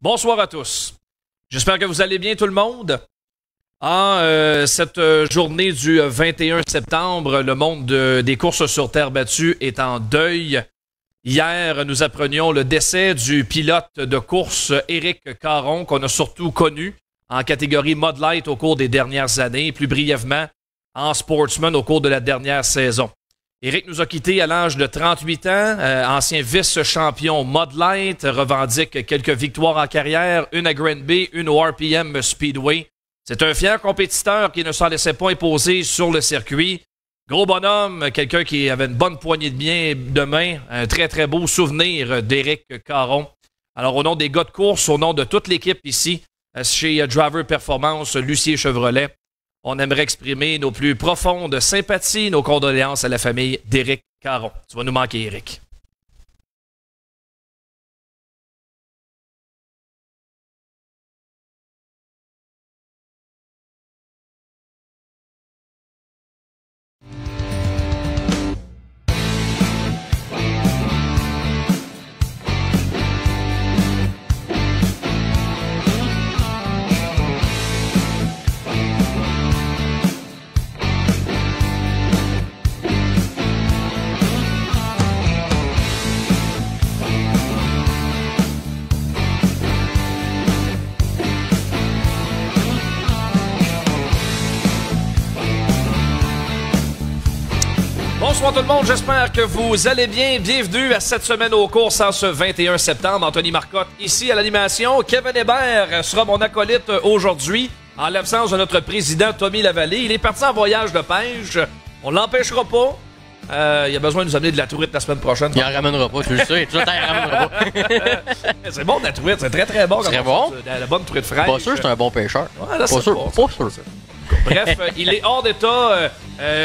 Bonsoir à tous. J'espère que vous allez bien tout le monde. Cette journée du 21 septembre, le monde des courses sur terre battue est en deuil. Hier, nous apprenions le décès du pilote de course Éric Caron, qu'on a surtout connu en catégorie Mud Light au cours des dernières années, et plus brièvement en Sportsman au cours de la dernière saison. Éric nous a quittés à l'âge de 38 ans, ancien vice-champion Mud Light, revendique quelques victoires en carrière, une à Granby, une au RPM Speedway. C'est un fier compétiteur qui ne s'en laissait pas imposer sur le circuit. Gros bonhomme, quelqu'un qui avait une bonne poignée de main, un très très beau souvenir d'Éric Caron. Alors au nom des gars de course, au nom de toute l'équipe ici, chez Driver Performance, Lucier Chevrolet, on aimerait exprimer nos plus profondes sympathies, nos condoléances à la famille d'Éric Caron. Tu vas nous manquer, Éric. Bonsoir tout le monde, j'espère que vous allez bien. Bienvenue à cette semaine aux courses en ce 21 septembre. Anthony Marcotte ici à l'animation. Kevin Hébert sera mon acolyte aujourd'hui en l'absence de notre président Tommy Lavallée. Il est parti en voyage de pêche. On ne l'empêchera pas. Il a besoin de nous amener de la truite la semaine prochaine. Il en ramènera pas, tu le sais. Tu t'en ramèneras pas. C'est bon de la truite, c'est très très bon. C'est très bon. La bonne truite fraîche. Pas sûr que c'est un bon pêcheur. Ouais, pas sûr. Pas sûr. Bref, il est hors d'état,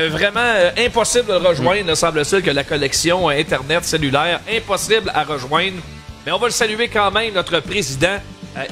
vraiment impossible de le rejoindre, semble-t-il que la collection Internet cellulaire, impossible à rejoindre. Mais on va le saluer quand même, notre président,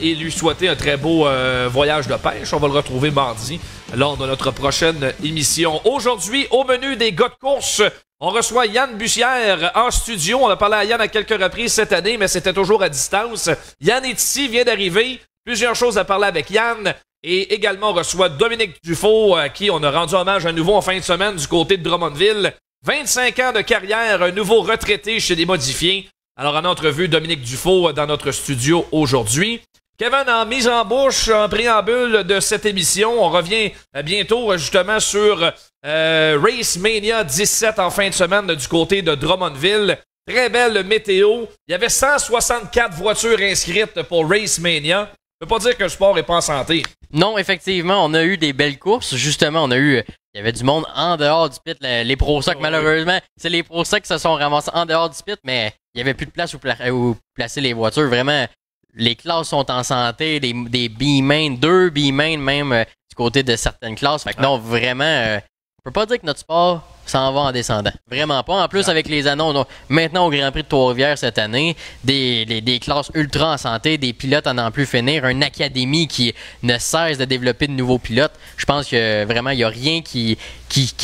et lui souhaiter un très beau voyage de pêche. On va le retrouver mardi, lors de notre prochaine émission. Aujourd'hui, au menu des gars de course, on reçoit Yann Bussière en studio. On a parlé à Yann à quelques reprises cette année, mais c'était toujours à distance. Yann est ici, vient d'arriver. Plusieurs choses à parler avec Yann. Et également, on reçoit Dominique Dufault, à qui on a rendu hommage à nouveau en fin de semaine du côté de Drummondville. 25 ans de carrière, un nouveau retraité chez les modifiés. Alors, en entrevue, Dominique Dufault dans notre studio aujourd'hui. Kevin, en mise en bouche, en préambule de cette émission, on revient bientôt justement sur Race Mania 17 en fin de semaine du côté de Drummondville. Très belle météo. Il y avait 164 voitures inscrites pour Race Mania. Ça veut pas dire que le sport est pas en santé. Non, effectivement, on a eu des belles courses. Justement, il y avait du monde en dehors du pit. Les Pro-Socs, malheureusement, c'est les Pro-Socs qui se sont ramassés en dehors du pit, mais il y avait plus de place où placer les voitures. Vraiment, les classes sont en santé, des B-main, 2 B-main même du côté de certaines classes. Fait que non, vraiment, on peut pas dire que notre sport s'en va en descendant. Vraiment pas. En plus, avec les annonces, maintenant au Grand Prix de Trois-Rivières cette année, des classes ultra en santé, des pilotes à n'en plus finir, une académie qui ne cesse de développer de nouveaux pilotes. Je pense que vraiment, il n'y a rien qui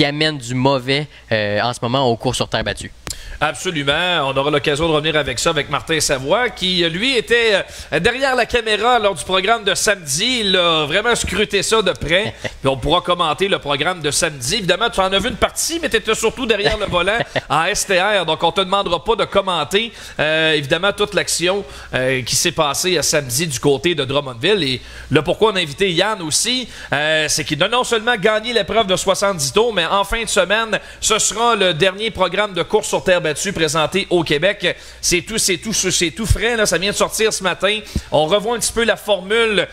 amène du mauvais en ce moment aux courses sur terre battue. Absolument. On aura l'occasion de revenir avec ça avec Martin Savoie, qui, lui, était derrière la caméra lors du programme de samedi. Il a vraiment scruté ça de près. Puis on pourra commenter le programme de samedi. Évidemment, tu en as vu une partie, mais tu étais surtout derrière le volant en STR. Donc, on te demandera pas de commenter, évidemment, toute l'action qui s'est passée samedi du côté de Drummondville. Et là, pourquoi on a invité Yann aussi, c'est qu'il a non seulement gagné l'épreuve de 70 tours, mais en fin de semaine, ce sera le dernier programme de course sur terre battue présenté au Québec. C'est tout frais, là, ça vient de sortir ce matin. On revoit un petit peu la formule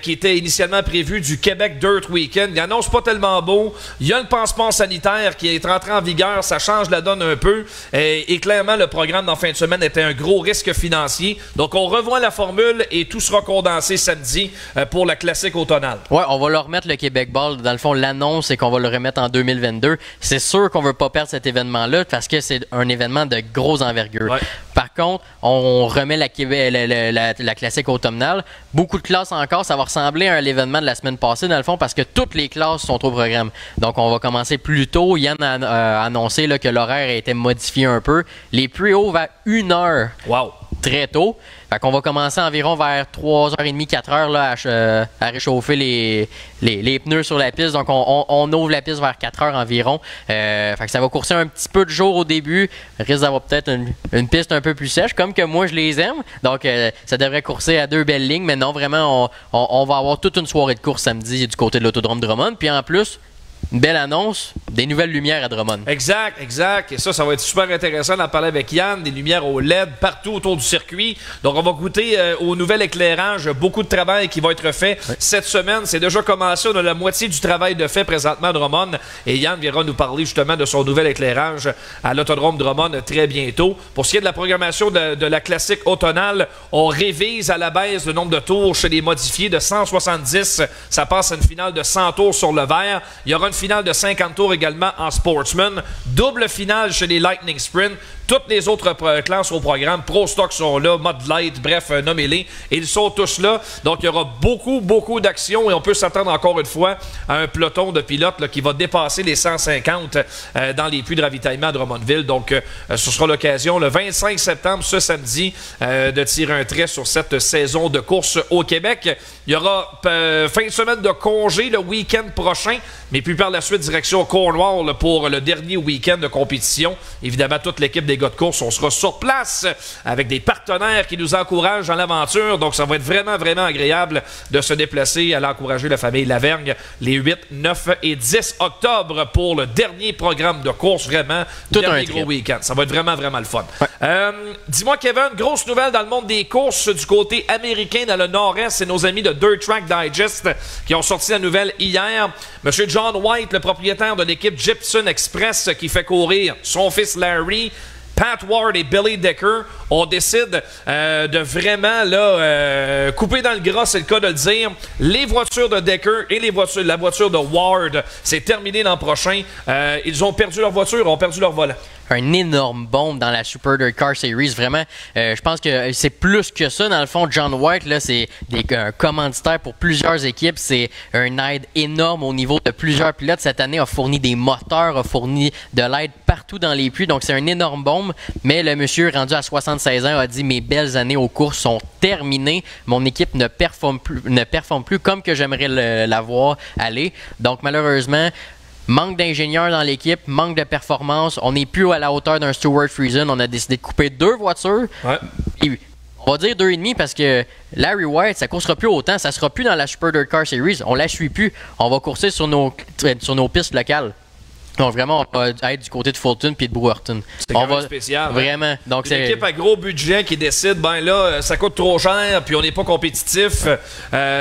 qui était initialement prévue du Québec Dirt Weekend. Il annonce pas tellement beau. Il y a le passeport sanitaire qui est entré en vigueur, ça change la donne un peu. Et clairement, le programme d'en fin de semaine était un gros risque financier. Donc, on revoit la formule et tout sera condensé samedi pour la classique automnale. Ouais, on va leur remettre le Québec Ball. Dans le fond, l'annonce, c'est qu'on va le remettre en 2022. C'est sûr qu'on veut pas perdre cet événement-là parce que c'est un événement de grosse envergure. Ouais. Par contre, on remet la classique automnale. Beaucoup de classes encore. Ça va ressembler à l'événement de la semaine passée, dans le fond, parce que toutes les classes sont au programme. Donc, on va commencer plus tôt. Yann a annoncé là, que l'horaire a été modifié un peu. Les pre-hauts à 1 heure. Wow! très tôt. Fait qu'on va commencer environ vers 3h30, 4h là, à réchauffer les pneus sur la piste. Donc on ouvre la piste vers 4h environ. Fait que ça va courser un petit peu de jour au début. Risque d'avoir peut-être une piste un peu plus sèche, comme que moi je les aime. Donc ça devrait courser à 2 belles lignes. Mais non, vraiment, on va avoir toute une soirée de course samedi du côté de l'autodrome Drummond. Puis en plus, une belle annonce, des nouvelles lumières à Drummond. Exact. Et ça va être super intéressant d'en parler avec Yann. Des lumières au LED partout autour du circuit. Donc, on va goûter au nouvel éclairage. Beaucoup de travail qui va être fait cette semaine. C'est déjà commencé. On a la moitié du travail de fait présentement à Drummond. Et Yann viendra nous parler justement de son nouvel éclairage à l'autodrome Drummond très bientôt. Pour ce qui est de la programmation de la classique automnale, on révise à la baisse le nombre de tours chez les modifiés de 170. Ça passe à une finale de 100 tours sur le vert. Il y aura une finale de 50 tours également en Sportsman. Double finale chez les Lightning Sprint. Toutes les autres classes au programme, Pro Stock sont là, Mud Light, bref, nommez-les. Et ils sont tous là. Donc, il y aura beaucoup d'actions et on peut s'attendre encore une fois à un peloton de pilotes là, qui va dépasser les 150 dans les puits de ravitaillement à Drummondville. Donc, ce sera l'occasion, le 25 septembre, ce samedi, de tirer un trait sur cette saison de course au Québec. Il y aura fin de semaine de congé le week-end prochain, mais puis par la suite, direction Cornwall là, pour le dernier week-end de compétition. Évidemment, toute l'équipe des gars de course, on sera sur place avec des partenaires qui nous encouragent dans l'aventure. Donc, ça va être vraiment agréable de se déplacer, aller encourager la famille Lavergne les 8, 9 et 10 octobre pour le dernier programme de course. Vraiment, tout dernier un gros week-end. Ça va être vraiment le fun. Ouais. Dis-moi, Kevin, grosse nouvelle dans le monde des courses du côté américain dans le nord-est. C'est nos amis de Dirt Track Digest qui ont sorti la nouvelle hier. Monsieur John White, le propriétaire de l'équipe Gibson Express qui fait courir son fils Larry, Pat Ward et Billy Decker, on décide de vraiment là, couper dans le gras, c'est le cas de le dire. Les voitures de Decker et la voiture de Ward, c'est terminé l'an prochain. Ils ont perdu leur voiture, ont perdu leur volant. Un énorme bombe dans la Super Dirt Car Series. Vraiment, je pense que c'est plus que ça. Dans le fond, John White, là, c'est un commanditaire pour plusieurs équipes. C'est un aide énorme au niveau de plusieurs pilotes. Cette année, a fourni des moteurs, a fourni de l'aide partout dans les puits. Donc, c'est un énorme bombe. Mais le monsieur, rendu à 76 ans, a dit « Mes belles années aux courses sont terminées. Mon équipe ne performe plus comme que j'aimerais la voir aller. » Donc, malheureusement, manque d'ingénieurs dans l'équipe, manque de performance. On n'est plus à la hauteur d'un Stewart Friesen. On a décidé de couper 2 voitures. Ouais. Et on va dire 2,5 parce que Larry White, ça ne coursera plus autant. Ça ne sera plus dans la Super Dirt Car Series. On ne la suit plus. On va courser sur nos pistes locales. Donc vraiment, on va être du côté de Fulton puis de Brewerton. C'est quand même spécial. Vraiment. Donc une équipe à gros budget qui décide, ben là, ça coûte trop cher puis on n'est pas compétitif.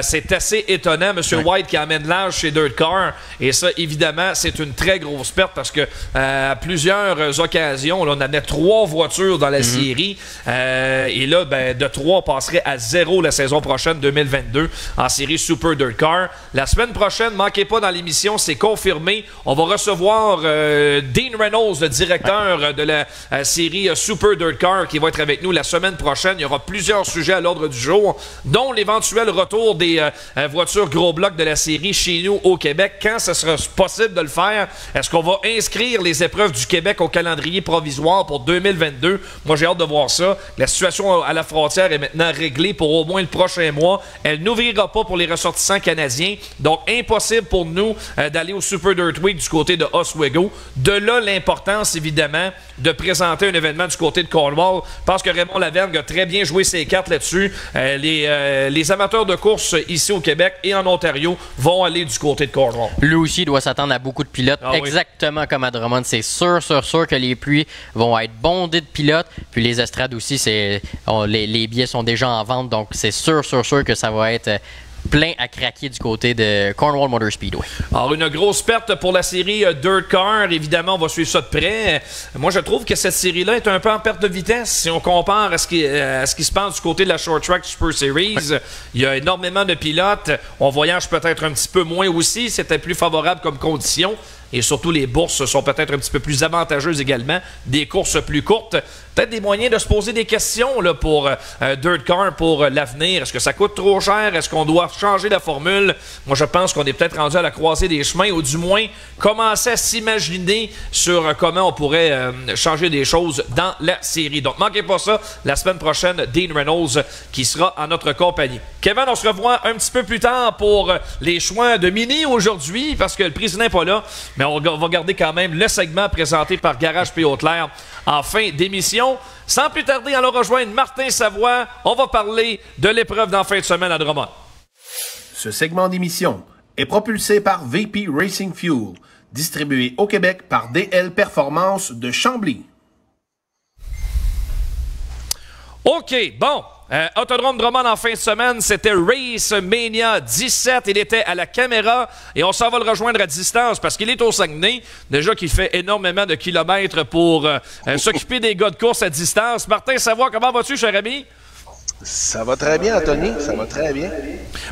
C'est assez étonnant. Monsieur White qui amène l'âge chez Dirt Car. Et ça, évidemment, c'est une très grosse perte parce que à plusieurs occasions, là, on amenait 3 voitures dans la série. Et là, ben, de 3, on passerait à 0 la saison prochaine, 2022, en série Super Dirt Car. La semaine prochaine, manquez pas dans l'émission, c'est confirmé. On va recevoir Dean Reynolds, le directeur de la série Super Dirt Car, qui va être avec nous la semaine prochaine. Il y aura plusieurs sujets à l'ordre du jour, dont l'éventuel retour des voitures gros blocs de la série chez nous au Québec. Quand ce sera possible de le faire? Est-ce qu'on va inscrire les épreuves du Québec au calendrier provisoire pour 2022? Moi, j'ai hâte de voir ça. La situation à la frontière est maintenant réglée pour au moins le prochain mois. Elle n'ouvrira pas pour les ressortissants canadiens. Donc, impossible pour nous d'aller au Super Dirt Week du côté de Oswego. De là, l'importance, évidemment, de présenter un événement du côté de Cornwall. Je pense que Raymond Lavergne a très bien joué ses cartes là-dessus. Les amateurs de course ici au Québec et en Ontario vont aller du côté de Cornwall. Lui aussi doit s'attendre à beaucoup de pilotes, exactement comme à Drummond. C'est sûr que les puits vont être bondés de pilotes. Puis les estrades aussi, les billets sont déjà en vente. Donc, c'est sûr que ça va être plein à craquer du côté de Cornwall Motor Speedway. Alors, une grosse perte pour la série Dirt Car. Évidemment, on va suivre ça de près. Moi, je trouve que cette série-là est un peu en perte de vitesse. Si on compare à ce qui se passe du côté de la Short Track Super Series, il y a énormément de pilotes. On voyage peut-être un petit peu moins aussi. C'était plus favorable comme condition. et surtout les bourses sont peut-être un petit peu plus avantageuses également, des courses plus courtes. Peut-être des moyens de se poser des questions là, pour Dirt Car pour l'avenir. Est-ce que ça coûte trop cher? Est-ce qu'on doit changer la formule? Moi, je pense qu'on est peut-être rendu à la croisée des chemins, ou du moins commencer à s'imaginer sur comment on pourrait changer des choses dans la série. Donc, manquez pas ça, la semaine prochaine, Dean Reynolds qui sera en notre compagnie. Kevin, on se revoit un petit peu plus tard pour les choix de Mini aujourd'hui, parce que le président n'est pas là, mais on va garder quand même le segment présenté par Garage P. Hautelaire en fin d'émission. Sans plus tarder, allons rejoindre Martin Savoie. On va parler de l'épreuve d'en fin de semaine à Drummond. Ce segment d'émission est propulsé par VP Racing Fuel, distribué au Québec par DL Performance de Chambly. OK, bon. Autodrome Drummond en fin de semaine, c'était Race Mania 17. Il était à la caméra et on s'en va le rejoindre à distance parce qu'il est au Saguenay. Déjà qu'il fait énormément de kilomètres pour s'occuper des gars de course à distance. Martin Savoie, comment vas-tu, cher ami? Ça va très bien, Anthony. Ça va très bien.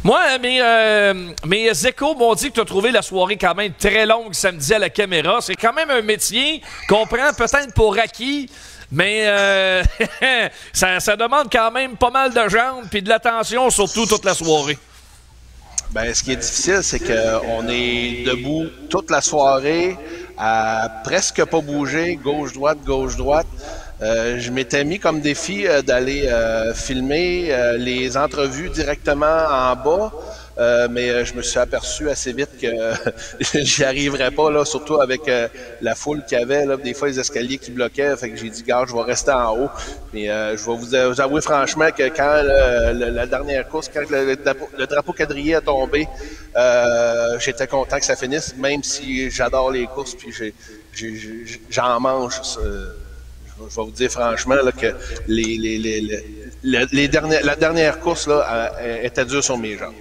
Moi, mes échos m'ont dit que tu as trouvé la soirée quand même très longue samedi à la caméra. C'est quand même un métier qu'on prend peut-être pour acquis. Mais ça demande quand même pas mal de jambes puis de l'attention, surtout toute la soirée. Ben, ce qui est difficile, c'est qu'on est debout toute la soirée, à presque pas bouger, gauche-droite, gauche-droite. Je m'étais mis comme défi d'aller filmer les entrevues directement en bas. Mais je me suis aperçu assez vite que j'y arriverais pas, là, surtout avec la foule qu'il y avait, là, des fois les escaliers qui bloquaient. Fait que j'ai dit, gars, je vais rester en haut. Mais je vais vous avouer franchement que quand la dernière course, quand le drapeau quadrillé a tombé, j'étais content que ça finisse, même si j'adore les courses, puis j'en mange. Je vais vous dire franchement là, que la dernière course là, était dure sur mes jambes.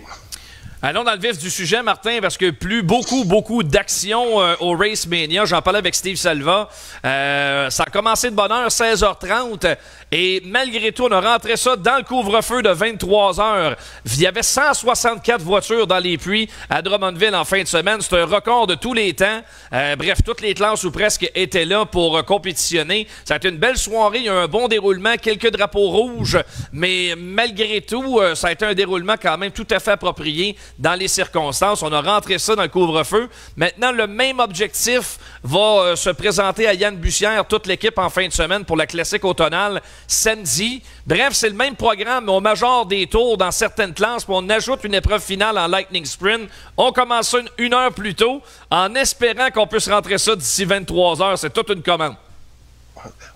Allons dans le vif du sujet, Martin, parce que beaucoup d'action au Race Mania. J'en parlais avec Steve Salva. Ça a commencé de bonne heure, 16h30. Et malgré tout, on a rentré ça dans le couvre-feu de 23h. Il y avait 164 voitures dans les puits à Drummondville en fin de semaine. C'est un record de tous les temps. Bref, toutes les classes ou presque étaient là pour compétitionner. Ça a été une belle soirée. Il y a eu un bon déroulement, quelques drapeaux rouges. Mais malgré tout, ça a été un déroulement quand même tout à fait approprié dans les circonstances. On a rentré ça dans le couvre-feu. Maintenant, le même objectif va se présenter à Yann Bussière, toute l'équipe en fin de semaine pour la classique automnale samedi. Bref, c'est le même programme, mais on majore des tours dans certaines classes, puis on ajoute une épreuve finale en Lightning Sprint. On commence ça une heure plus tôt, en espérant qu'on puisse rentrer ça d'ici 23 heures. C'est toute une commande.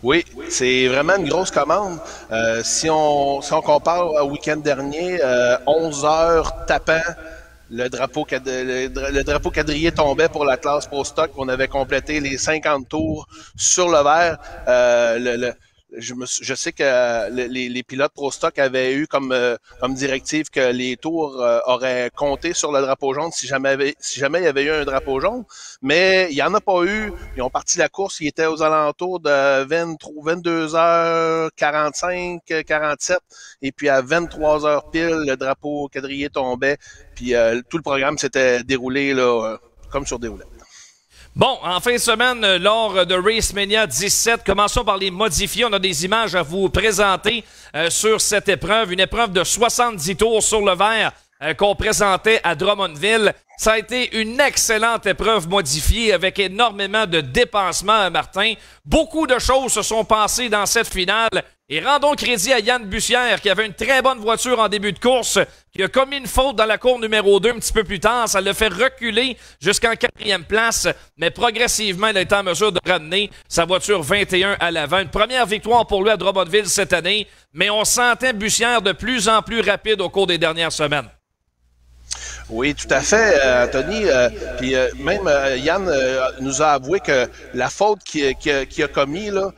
Oui, c'est vraiment une grosse commande. Si on compare au week-end dernier, 11 heures tapant, le drapeau quadrillé tombait pour la classe Pro Stock. On avait complété les 50 tours sur le vert. Je sais que les pilotes Pro Stock avaient eu comme directive que les tours auraient compté sur le drapeau jaune si jamais il y avait eu un drapeau jaune, mais il n'y en a pas eu. Ils ont parti la course, ils étaient aux alentours de 22h45, 47, et puis à 23h pile, le drapeau quadrillé tombait, puis tout le programme s'était déroulé là comme sur des roulettes. Bon, en fin de semaine, lors de Race Mania 17, commençons par les modifier. On a des images à vous présenter sur cette épreuve. Une épreuve de 70 tours sur le vert qu'on présentait à Drummondville. Ça a été une excellente épreuve modifiée avec énormément de dépensements, Martin. Beaucoup de choses se sont passées dans cette finale. Et rendons crédit à Yann Bussière, qui avait une très bonne voiture en début de course, qui a commis une faute dans la course numéro 2 un petit peu plus tard. Ça l'a fait reculer jusqu'en 4e place, mais progressivement, il a été en mesure de ramener sa voiture 21 à l'avant. Une première victoire pour lui à Drummondville cette année, mais on sentait Bussière de plus en plus rapide au cours des dernières semaines. Oui, tout à fait, Anthony. Puis même Yann nous a avoué que la faute qu'il a commis là,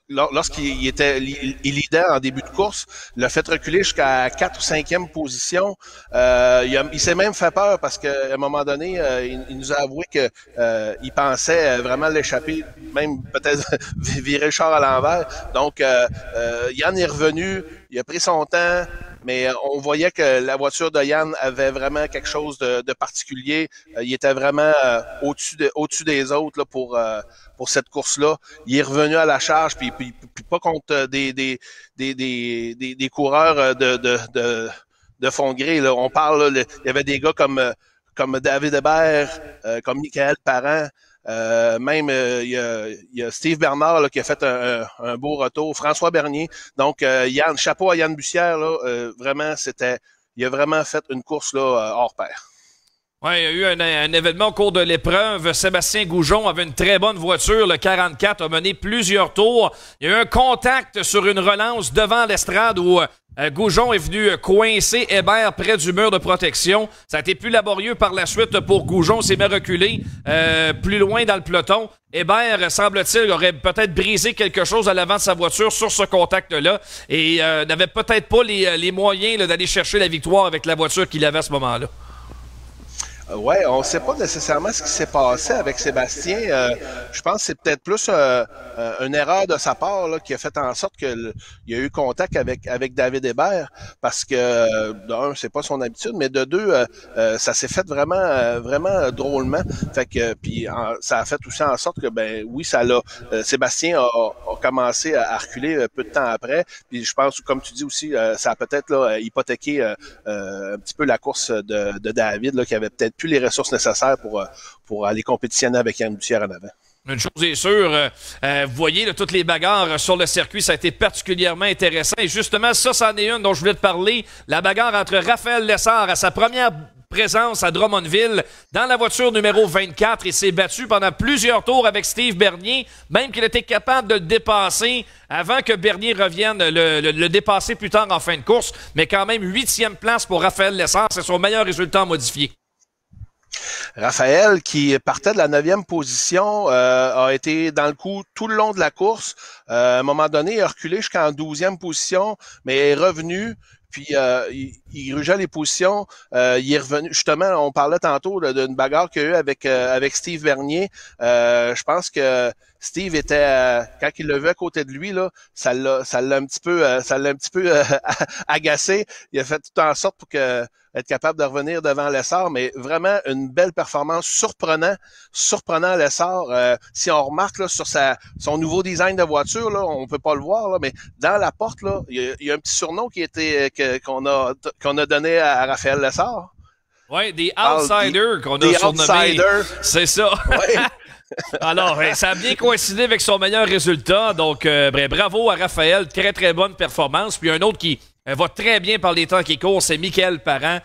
lorsqu'il était leader en début de course, l'a fait reculer jusqu'à 4 ou 5e position. Il s'est même fait peur parce qu'à un moment donné, il nous a avoué que il pensait vraiment l'échapper, même peut-être virer le char à l'envers. Donc, Yann est revenu, il a pris son temps, mais on voyait que la voiture de Yann avait vraiment quelque chose de particulier. Il était vraiment au-dessus des autres là, pour cette course-là. Il est revenu à la charge, puis pas contre des coureurs de fond gris. Là. On parle, là, il y avait des gars comme David Hébert, comme Michael Parent. Même il y a Steve Bernard là, qui a fait un beau retour, François Bernier. Donc Yann, chapeau à Yann Bussière là, vraiment il a vraiment fait une course là hors pair. Ouais, il y a eu un événement au cours de l'épreuve. Sébastien Goujon avait une très bonne voiture. Le 44 a mené plusieurs tours. Il y a eu un contact sur une relance devant l'estrade où Goujon est venu coincer Hébert près du mur de protection. Ça a été plus laborieux par la suite pour Goujon. S'est mis reculé plus loin dans le peloton. Hébert, semble-t-il, aurait peut-être brisé quelque chose à l'avant de sa voiture sur ce contact-là et n'avait peut-être pas les moyens là, d'aller chercher la victoire avec la voiture qu'il avait à ce moment-là. Ouais, on ne sait pas nécessairement ce qui s'est passé avec Sébastien. Je pense que c'est peut-être plus une erreur de sa part là, qui a fait en sorte qu'il y a eu contact avec David Hébert parce que d'un, c'est pas son habitude, mais de deux, ça s'est fait vraiment drôlement. Fait que puis ça a fait aussi en sorte que ben oui, ça l'a. Sébastien a commencé à reculer peu de temps après. Puis je pense, comme tu dis aussi, ça a peut-être là hypothéqué un petit peu la course de David là, qui avait peut-être plus les ressources nécessaires pour aller compétitionner avec Yann Bussière en avant. Une chose est sûre, vous voyez, là, toutes les bagarres sur le circuit, ça a été particulièrement intéressant. Et justement, ça, c'en est une dont je voulais te parler. La bagarre entre Raphaël Lessard à sa première présence à Drummondville dans la voiture numéro 24 et s'est battu pendant plusieurs tours avec Steve Bernier, même qu'il était capable de le dépasser avant que Bernier revienne le dépasser plus tard en fin de course. Mais quand même, 8e place pour Raphaël Lessard, c'est son meilleur résultat modifié. Raphaël, qui partait de la 9e position, a été dans le coup tout le long de la course. À un moment donné, il a reculé jusqu'en 12e position, mais est revenu. Puis il grugeait les positions. Il est revenu. Justement, on parlait tantôt d'une bagarre qu'il y a eu avec Steve Bernier. Je pense que Steve était quand il l'a vu à côté de lui là, ça l'a un petit peu agacé. Il a fait tout en sorte pour être capable de revenir devant Lessard, mais vraiment une belle performance, surprenant Lessard. Si on remarque là sur son nouveau design de voiture là, on peut pas le voir là, mais dans la porte là, il y a un petit surnom qu'on a donné à Raphaël Lessard. Ouais, des outsiders qu'on a surnommés. C'est ça. Ouais. Alors, ça a bien coïncidé avec son meilleur résultat. Donc, bravo à Raphaël. Très, très bonne performance. Puis un autre qui va très bien par les temps qui courent, c'est Michael Parent,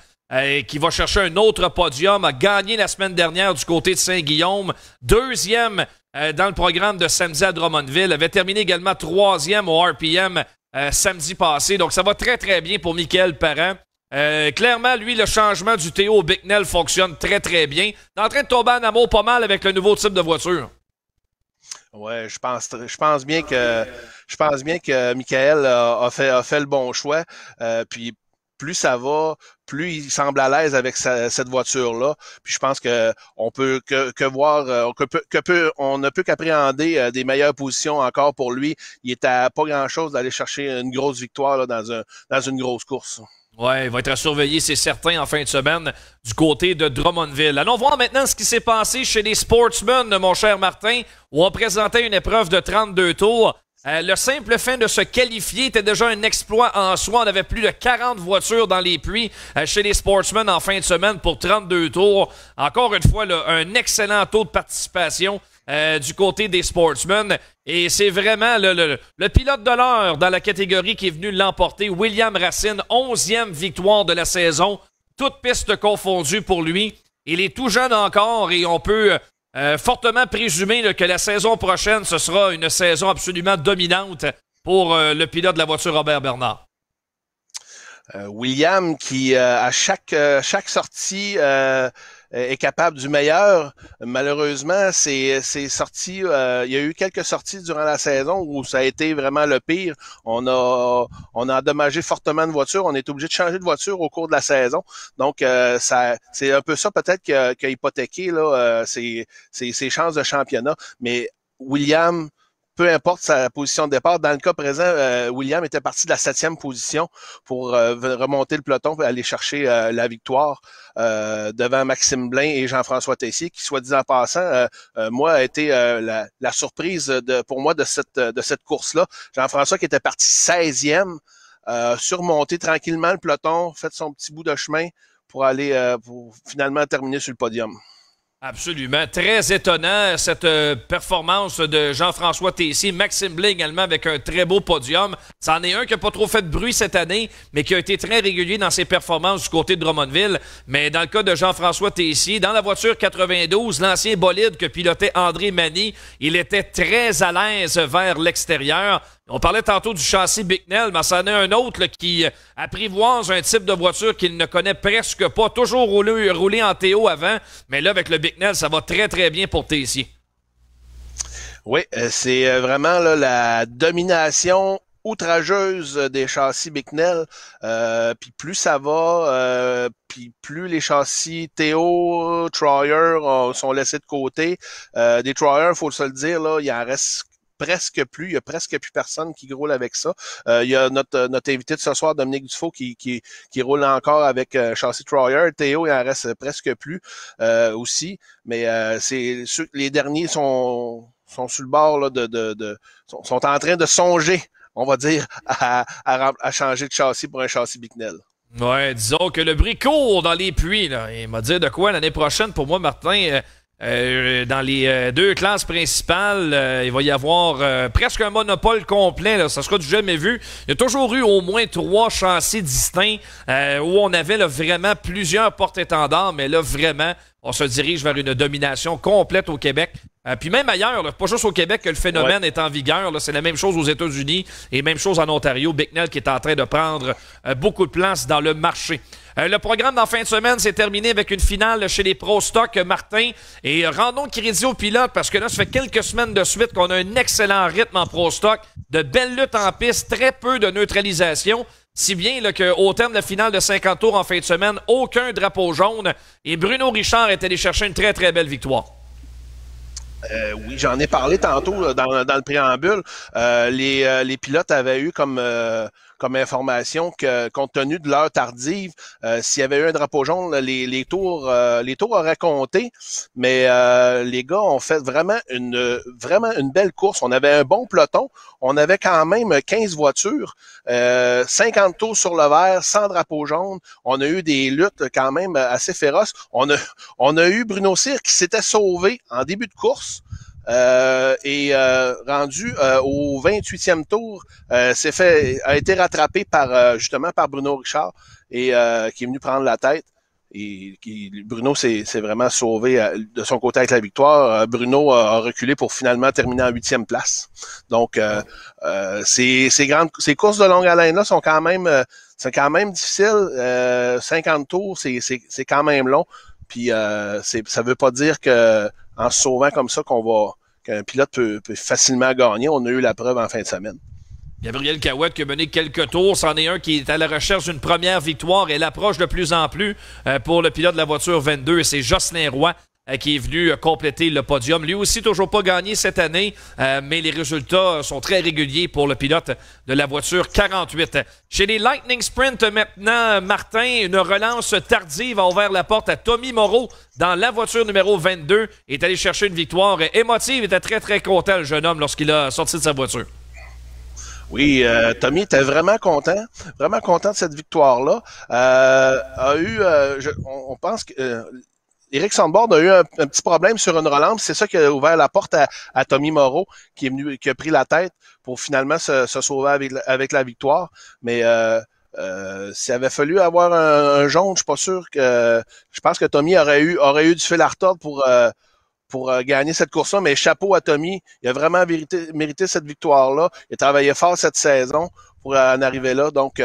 qui va chercher un autre podium. A gagné la semaine dernière du côté de Saint-Guillaume. 2e dans le programme de samedi à Drummondville. Avait terminé également 3e au RPM samedi passé. Donc, ça va très, très bien pour Michael Parent. Clairement, lui, le changement du Théo au Bicknell fonctionne très, très bien. Il est en train de tomber en amour pas mal avec le nouveau type de voiture. Ouais, je pense bien que Michael a fait le bon choix. Puis plus ça va, plus il semble à l'aise avec cette voiture-là. Puis je pense que on peut voir, on ne peut qu'appréhender des meilleures positions encore pour lui. Il est à pas grand-chose d'aller chercher une grosse victoire là, dans une grosse course. Ouais, il va être à surveiller, c'est certain, en fin de semaine, du côté de Drummondville. Allons voir maintenant ce qui s'est passé chez les Sportsmen, mon cher Martin, où on présentait une épreuve de 32 tours. Le simple fait de se qualifier était déjà un exploit en soi. On avait plus de 40 voitures dans les puits chez les Sportsmen en fin de semaine pour 32 tours. Encore une fois, là, un excellent taux de participation du côté des Sportsmen. Et c'est vraiment le pilote de l'heure dans la catégorie qui est venu l'emporter. William Racine, 11e victoire de la saison. Toutes pistes confondues pour lui. Il est tout jeune encore et on peut fortement présumer là, que la saison prochaine, ce sera une saison absolument dominante pour le pilote de la voiture Robert Bernard. William qui, à chaque sortie... est capable du meilleur. Malheureusement, c'est sorti. Il y a eu quelques sorties durant la saison où ça a été vraiment le pire. On a endommagé fortement de voiture. On est obligé de changer de voiture au cours de la saison. Donc, c'est un peu ça peut-être qui a hypothéqué là, ses chances de championnat. Mais William peu importe sa position de départ. Dans le cas présent, William était parti de la 7e position pour remonter le peloton et aller chercher la victoire devant Maxime Blain et Jean-François Tessier, qui, soit dit en passant, moi, a été la surprise pour moi de cette course-là. Jean-François qui était parti 16e, surmonté tranquillement le peloton, fait son petit bout de chemin pour aller pour finalement terminer sur le podium. Absolument. Très étonnant, cette performance de Jean-François Tessier. Maxime Blais également avec un très beau podium. C'en est un qui n'a pas trop fait de bruit cette année, mais qui a été très régulier dans ses performances du côté de Drummondville. Mais dans le cas de Jean-François Tessier, dans la voiture 92, l'ancien bolide que pilotait André Mani, il était très à l'aise vers l'extérieur. On parlait tantôt du châssis Bicknell, mais c'en est un autre là, qui apprivoise un type de voiture qu'il ne connaît presque pas. Toujours roulé en Théo avant, mais là, avec le Bicknell, ça va très, très bien pour Tessier. Oui, c'est vraiment là, la domination outrageuse des châssis Bicknell. Puis plus ça va, puis plus les châssis Théo, Troyer sont laissés de côté. Des Troyer, faut se le dire, là, il en reste presque plus. Il y a presque plus personne qui roule avec ça. Il y a notre invité de ce soir, Dominique Dufault, qui roule encore avec châssis Troyer. Théo, il en reste presque plus aussi. Mais les derniers sont sur le bord là, sont en train de songer, on va dire, à changer de châssis pour un châssis Bicknell. Ouais, disons que le bris court dans les puits. Là. Il m'a dit de quoi l'année prochaine, pour moi, Martin... dans les deux classes principales, il va y avoir presque un monopole complet. Là, ça sera du jamais vu. Il y a toujours eu au moins 3 châssis distincts où on avait là, vraiment plusieurs porte-étendards, mais là, vraiment, on se dirige vers une domination complète au Québec. Puis même ailleurs, là, pas juste au Québec que le phénomène est en vigueur. Là, c'est la même chose aux États-Unis et même chose en Ontario. Bicknell qui est en train de prendre beaucoup de place dans le marché. Le programme d'en fin de semaine s'est terminé avec une finale chez les Pro Stock, Martin. Et rendons crédit aux pilotes parce que là, ça fait quelques semaines de suite qu'on a un excellent rythme en Pro Stock. De belles luttes en piste, très peu de neutralisation. Si bien qu'au terme de la finale de 50 tours en fin de semaine, aucun drapeau jaune. Et Bruno Richard est allé chercher une très, très belle victoire. Oui, j'en ai parlé tantôt dans le préambule. Les pilotes avaient eu comme information que, compte tenu de l'heure tardive, s'il y avait eu un drapeau jaune, les tours auraient compté. Mais les gars ont fait vraiment une belle course. On avait un bon peloton. On avait quand même 15 voitures, 50 tours sur le vert, sans drapeau jaune. On a eu des luttes quand même assez féroces. On a eu Bruno Cyr qui s'était sauvé en début de course. Et rendu au 28e tour, a été rattrapé justement par Bruno Richard et qui est venu prendre la tête. Et Bruno s'est vraiment sauvé de son côté avec la victoire. Bruno a reculé pour finalement terminer en 8e place. Donc ces courses de longue haleine là sont quand même difficiles. 50 tours, c'est quand même long. Puis ça veut pas dire que en se sauvant comme ça qu'un pilote peut facilement gagner. On a eu la preuve en fin de semaine. Gabriel Caouette qui a mené quelques tours. C'en est un qui est à la recherche d'une première victoire. Elle approche de plus en plus pour le pilote de la voiture 22. Et c'est Jocelyn Roy qui est venu compléter le podium. Lui aussi, toujours pas gagné cette année, mais les résultats sont très réguliers pour le pilote de la voiture 48. Chez les Lightning Sprint, maintenant, Martin, une relance tardive a ouvert la porte à Tommy Moreau dans la voiture numéro 22. Il est allé chercher une victoire émotive. Il était très, très content, le jeune homme, lorsqu'il a sorti de sa voiture. Oui, Tommy était vraiment content de cette victoire-là. On pense que Eric Sandbord a eu un petit problème sur une relance. C'est ça qui a ouvert la porte à Tommy Moreau, qui a pris la tête pour finalement se sauver avec la victoire. Mais s'il avait fallu avoir un jaune, je pense que Tommy aurait eu du fil à retordre pour gagner cette course-là, mais chapeau à Tommy. Il a vraiment mérité cette victoire-là. Il a travaillé fort cette saison pour en arriver là. Donc,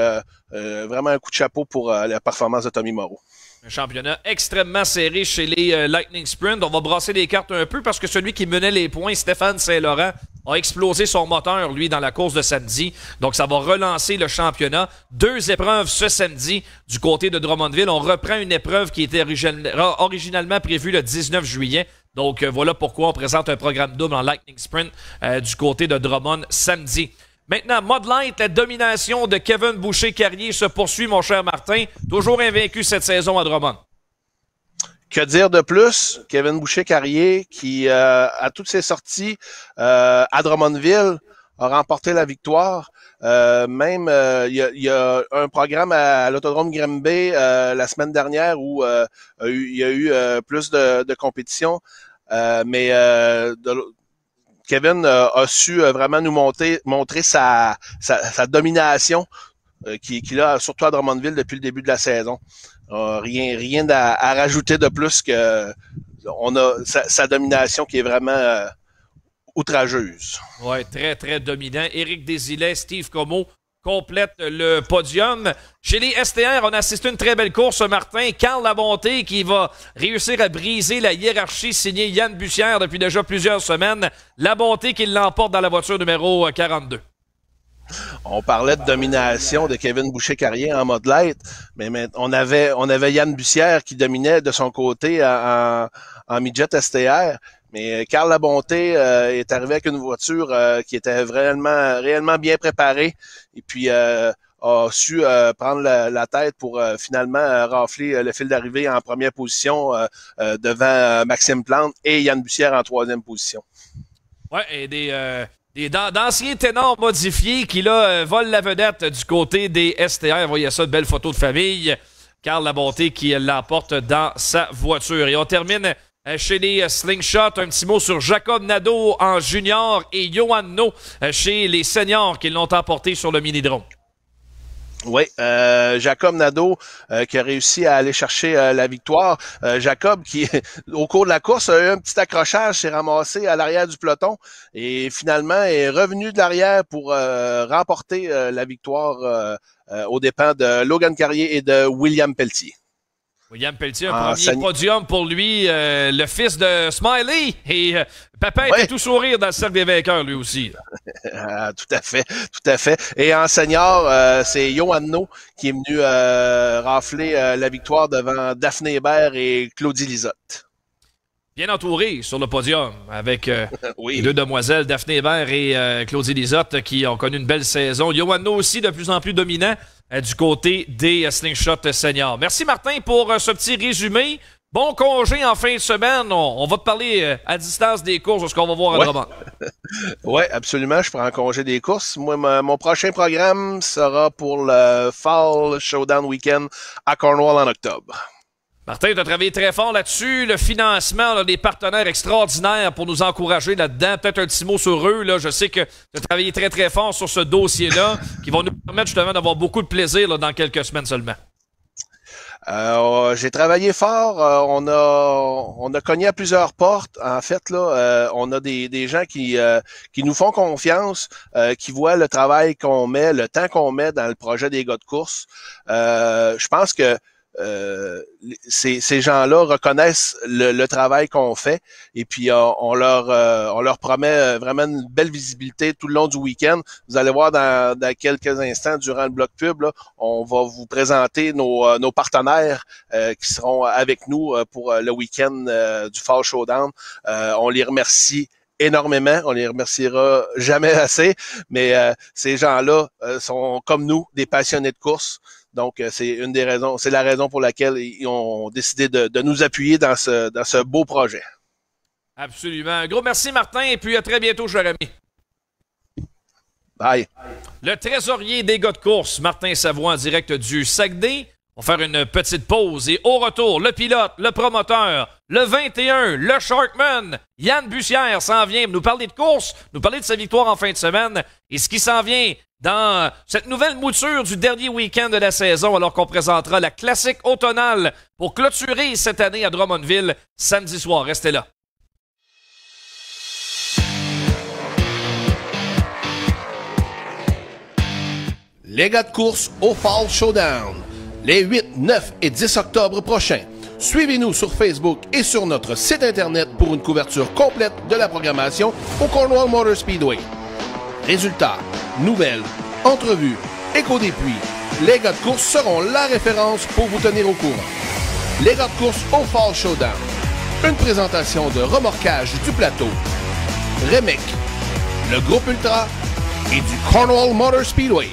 vraiment un coup de chapeau pour la performance de Tommy Moreau. Un championnat extrêmement serré chez les Lightning Sprint. On va brasser les cartes un peu parce que celui qui menait les points, Stéphane Saint-Laurent, a explosé son moteur, lui, dans la course de samedi. Donc, ça va relancer le championnat. 2 épreuves ce samedi du côté de Drummondville. On reprend une épreuve qui était originalement prévue le 19 juillet. Donc, voilà pourquoi on présente un programme double en Lightning Sprint du côté de Drummond samedi. Maintenant, Mud Light, la domination de Kevin Boucher-Carrier se poursuit, mon cher Martin. Toujours invaincu cette saison à Drummond. Que dire de plus? Kevin Boucher-Carrier, qui, à toutes ses sorties à Drummondville, a remporté la victoire. Même, il y a un programme à l'Autodrome Grimby la semaine dernière où il y a eu plus de compétition. Mais Kevin a su vraiment nous montrer sa domination qu'il a surtout à Drummondville depuis le début de la saison. Rien à rajouter de plus que on a sa domination qui est vraiment outrageuse. Oui, très, très dominant. Éric Desilets, Steve Comeau complètent le podium. Chez les STR, on assiste à une très belle course ce Martin. Carl Labonté qui va réussir à briser la hiérarchie signée Yann Bussière depuis déjà plusieurs semaines. Labonté qui l'emporte dans la voiture numéro 42. On parlait de domination de Kevin Boucher-Carrier en mode light, mais on avait Yann Bussière qui dominait de son côté en midget STR. Mais Carl Labonté est arrivé avec une voiture qui était réellement bien préparée et puis a su prendre la tête pour finalement rafler le fil d'arrivée en première position devant Maxime Plante et Yann Bussière en troisième position. Ouais, et d'anciens ténors modifiés qui là volent la vedette du côté des STR. Vous voyez ça, de belles photos de famille. Carl Labonté qui l'emporte dans sa voiture. Et on termine chez les Slingshots, un petit mot sur Jacob Nadeau en junior et Johan No chez les seniors qui l'ont emporté sur le mini-drone. Oui, Jacob Nadeau qui a réussi à aller chercher la victoire. Jacob qui, au cours de la course, a eu un petit accrochage, s'est ramassé à l'arrière du peloton et finalement est revenu de l'arrière pour remporter la victoire aux dépens de Logan Carrier et de William Pelletier. William Pelletier, un premier podium pour lui, le fils de Smiley. Et papa était tout sourire dans le cercle des vainqueurs, lui aussi. Tout à fait. Et en senior, c'est Johan No qui est venu rafler la victoire devant Daphné Hébert et Claudie Lisotte. Bien entouré sur le podium avec oui. Les deux demoiselles, Daphné Hébert et Claudie Lisotte, qui ont connu une belle saison. Johan No aussi, de plus en plus dominant du côté des Slingshots seniors. Merci Martin pour ce petit résumé. Bon congé en fin de semaine. On va te parler à distance des courses de ce qu'on va voir à Drummond. Oui, absolument. Je prends congé des courses. Moi, mon prochain programme sera pour le Fall Showdown Weekend à Cornwall en octobre. Martin, tu as travaillé très fort là-dessus. Le financement, on a des partenaires extraordinaires pour nous encourager là-dedans. Peut-être un petit mot sur eux. Là. Je sais que tu as travaillé très, très fort sur ce dossier-là qui va nous permettre justement d'avoir beaucoup de plaisir là, dans quelques semaines seulement. J'ai travaillé fort. On a cogné à plusieurs portes. En fait, là, on a des gens qui nous font confiance, qui voient le travail qu'on met, le temps qu'on met dans le projet des gars de course. Je pense que ces gens-là reconnaissent le travail qu'on fait et puis on leur promet vraiment une belle visibilité tout le long du week-end. Vous allez voir dans quelques instants durant le bloc pub, là, on va vous présenter nos partenaires qui seront avec nous pour le week-end du Fall Showdown. On les remercie énormément, on les remerciera jamais assez, mais ces gens-là sont comme nous, des passionnés de course. Donc, c'est la raison pour laquelle ils ont décidé de nous appuyer dans ce beau projet. Absolument. Un gros merci, Martin, et puis à très bientôt, Jérémy. Bye. Le trésorier des gars de course, Martin Savoie, en direct du Saguenay. On va faire une petite pause et au retour, le pilote, le promoteur, le 21, le Sharkman, Yann Bussière s'en vient nous parler de course, nous parler de sa victoire en fin de semaine et ce qui s'en vient dans cette nouvelle mouture du dernier week-end de la saison alors qu'on présentera la classique automnale pour clôturer cette année à Drummondville samedi soir. Restez là. Les gars de course au Fall Showdown, les 8, 9 et 10 octobre prochains. Suivez-nous sur Facebook et sur notre site Internet pour une couverture complète de la programmation au Cornwall Motor Speedway. Résultats, nouvelles, entrevues, échos des pluies, les gars de course seront la référence pour vous tenir au courant. Les gars de course au Fall Showdown, Une présentation de Remorquage du Plateau, Remec, le Groupe Ultra et du Cornwall Motor Speedway.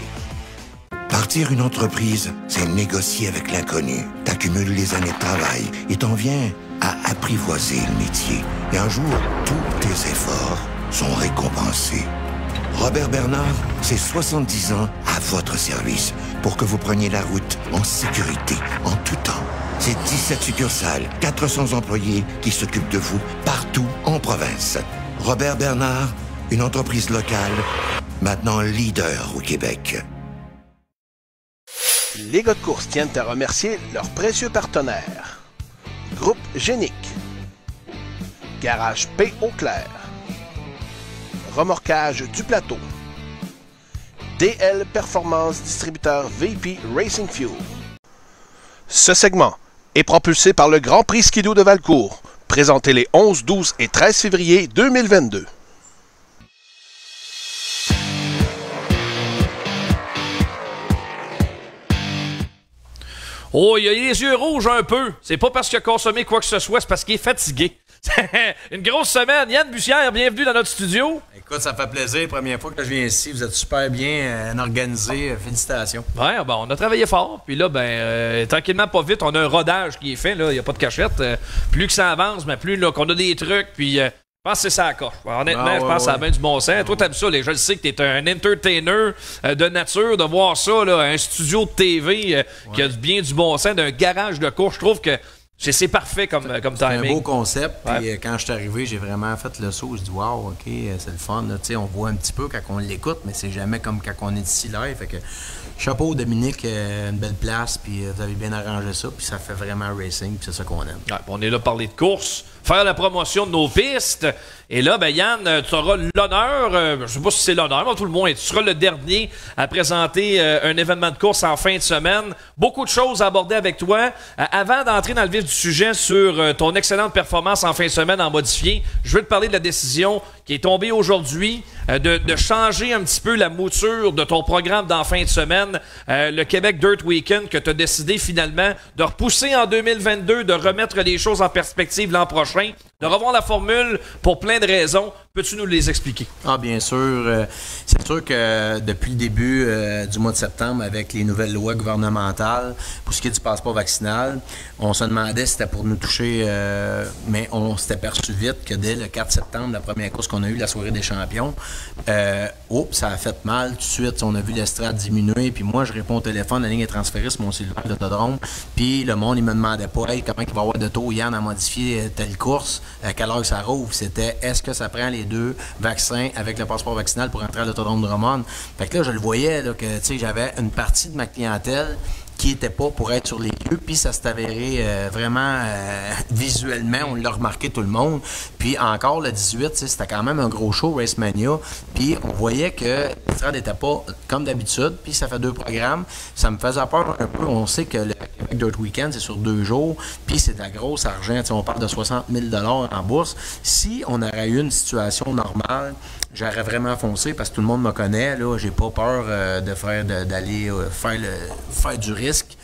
Partir une entreprise, c'est négocier avec l'inconnu. T'accumules les années de travail et t'en viens à apprivoiser le métier. Et un jour, tous tes efforts sont récompensés. Robert Bernard, c'est 70 ans à votre service pour que vous preniez la route en sécurité, en tout temps. C'est 17 succursales, 400 employés qui s'occupent de vous partout en province. Robert Bernard, une entreprise locale, maintenant leader au Québec. Les gars de course tiennent à remercier leurs précieux partenaires. Groupe Génique, Garage P. Auclair, Remorquage du Plateau, DL Performance Distributeur VP Racing Fuel. Ce segment est propulsé par le Grand Prix Ski-Doo de Valcourt, présenté les 11, 12 et 13 février 2022. Oh, il a les yeux rouges un peu. C'est pas parce qu'il a consommé quoi que ce soit, c'est parce qu'il est fatigué. Une grosse semaine. Yann Bussière, bienvenue dans notre studio. Écoute, ça fait plaisir. Première fois que je viens ici. Vous êtes super bien organisé. Félicitations. Ouais, bon, on a travaillé fort. Puis là, tranquillement, pas vite, on a un rodage qui est fait. Il n'y a pas de cachette. Plus que ça avance, mais plus qu'on a des trucs. Puis je pense que c'est ça la coche. Honnêtement, je pense que ça a bien du bon sens. Toi, t'aimes ça. Je le sais que t'es un entertainer de nature. De voir ça, là, un studio de TV qui a bien du bon sens, d'un garage de course. Je trouve que c'est parfait comme timing. C'est un beau concept. Ouais. Puis quand je suis arrivé, j'ai vraiment fait le saut. Je dis, wow, OK, c'est le fun. Là. On voit un petit peu quand on l'écoute, mais c'est jamais comme quand on est ici live. Fait que, chapeau, Dominique, une belle place. Puis vous avez bien arrangé ça. Puis ça fait vraiment racing. Puis c'est ça qu'on aime. Ouais, on est là pour parler de course, faire la promotion de nos pistes. Et là, Yann, tu auras l'honneur, je sais pas si c'est l'honneur, mais tout le monde, tu seras le dernier à présenter un événement de course en fin de semaine. Beaucoup de choses à aborder avec toi. Avant d'entrer dans le vif du sujet sur ton excellente performance en fin de semaine en modifié, je veux te parler de la décision qui est tombée aujourd'hui de changer un petit peu la mouture de ton programme dans fin de semaine. Le Québec Dirt Weekend que tu as décidé finalement de repousser en 2022, de remettre les choses en perspective l'an prochain, de revoir la formule pour plein de raisons. Peux-tu nous les expliquer? Ah, bien sûr. C'est sûr que depuis le début du mois de septembre, avec les nouvelles lois gouvernementales, pour ce qui est du passeport vaccinal, on se demandait si c'était pour nous toucher, mais on s'était perçu vite que dès le 4 septembre, la première course qu'on a eue, la soirée des champions, ça a fait mal tout de suite. On a vu l'estrade diminuer, puis moi, je réponds au téléphone, la ligne est transférée sur mon cellulaire d'Autodrome, puis le monde, il me demandait pas, hey, comment il va y avoir de taux, Yann, à modifier telle course, à quelle heure ça rouvre. C'était, est-ce que ça prend les deux vaccins avec le passeport vaccinal pour entrer à l'Autodrome de Drummond? Fait que là, je le voyais, là, que j'avais une partie de ma clientèle qui n'était pas pour être sur les lieux, puis ça s'est avéré vraiment visuellement, on l'a remarqué tout le monde. Puis encore, le 18, c'était quand même un gros show, Racemania, puis on voyait que l'estrade n'était pas comme d'habitude, puis ça fait 2 programmes. Ça me faisait peur un peu. On sait que le Québec Dirt Weekend, c'est sur 2 jours, puis c'est de la grosse argent. On parle de 60 000 $ en bourse. Si on aurait eu une situation normale, j'aurais vraiment foncé parce que tout le monde me connaît. Là, j'ai pas peur d'aller faire du risque.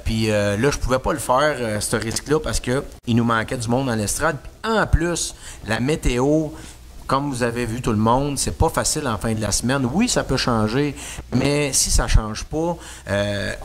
Puis là, je pouvais pas le faire, ce risque-là, parce que il nous manquait du monde dans l'estrade. Puis en plus, la météo, comme vous avez vu tout le monde, c'est pas facile en fin de la semaine. Oui, ça peut changer, mais si ça change pas,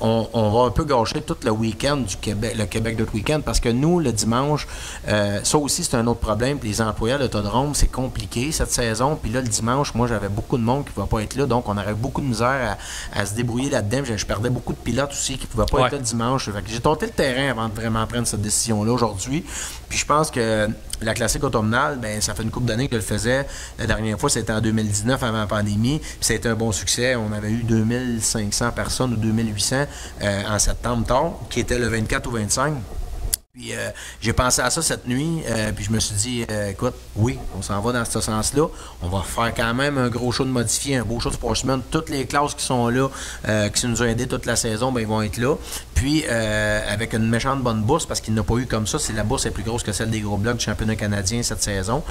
on va un peu gâcher tout le week-end du Québec, le Québec Dirt Weekend, parce que nous, le dimanche, ça aussi, c'est un autre problème. Puis les employés à l'Autodrome, c'est compliqué cette saison. Puis là, le dimanche, moi, j'avais beaucoup de monde qui ne pouvait pas être là, donc on aurait beaucoup de misère à se débrouiller là-dedans. Je perdais beaucoup de pilotes aussi qui ne pouvaient pas être là dimanche. Fait que j'ai tenté le terrain avant de vraiment prendre cette décision-là aujourd'hui. Puis je pense que la classique automnale, ça fait une couple d'années que je le faisais. La dernière fois, c'était en 2019, avant la pandémie. Puis ça a été un bon succès. On avait eu 2500 personnes ou 2800 en septembre tard, qui était le 24 ou 25. Puis j'ai pensé à ça cette nuit, puis je me suis dit, écoute, oui, on s'en va dans ce sens-là. On va faire quand même un gros show de modifié, un beau show de sportsman. Toutes les classes qui sont là, qui nous ont aidés toute la saison, ils vont être là. Puis avec une méchante bonne bourse, parce qu'il n'a pas eu comme ça, la bourse est plus grosse que celle des gros blocs du championnat canadien cette saison.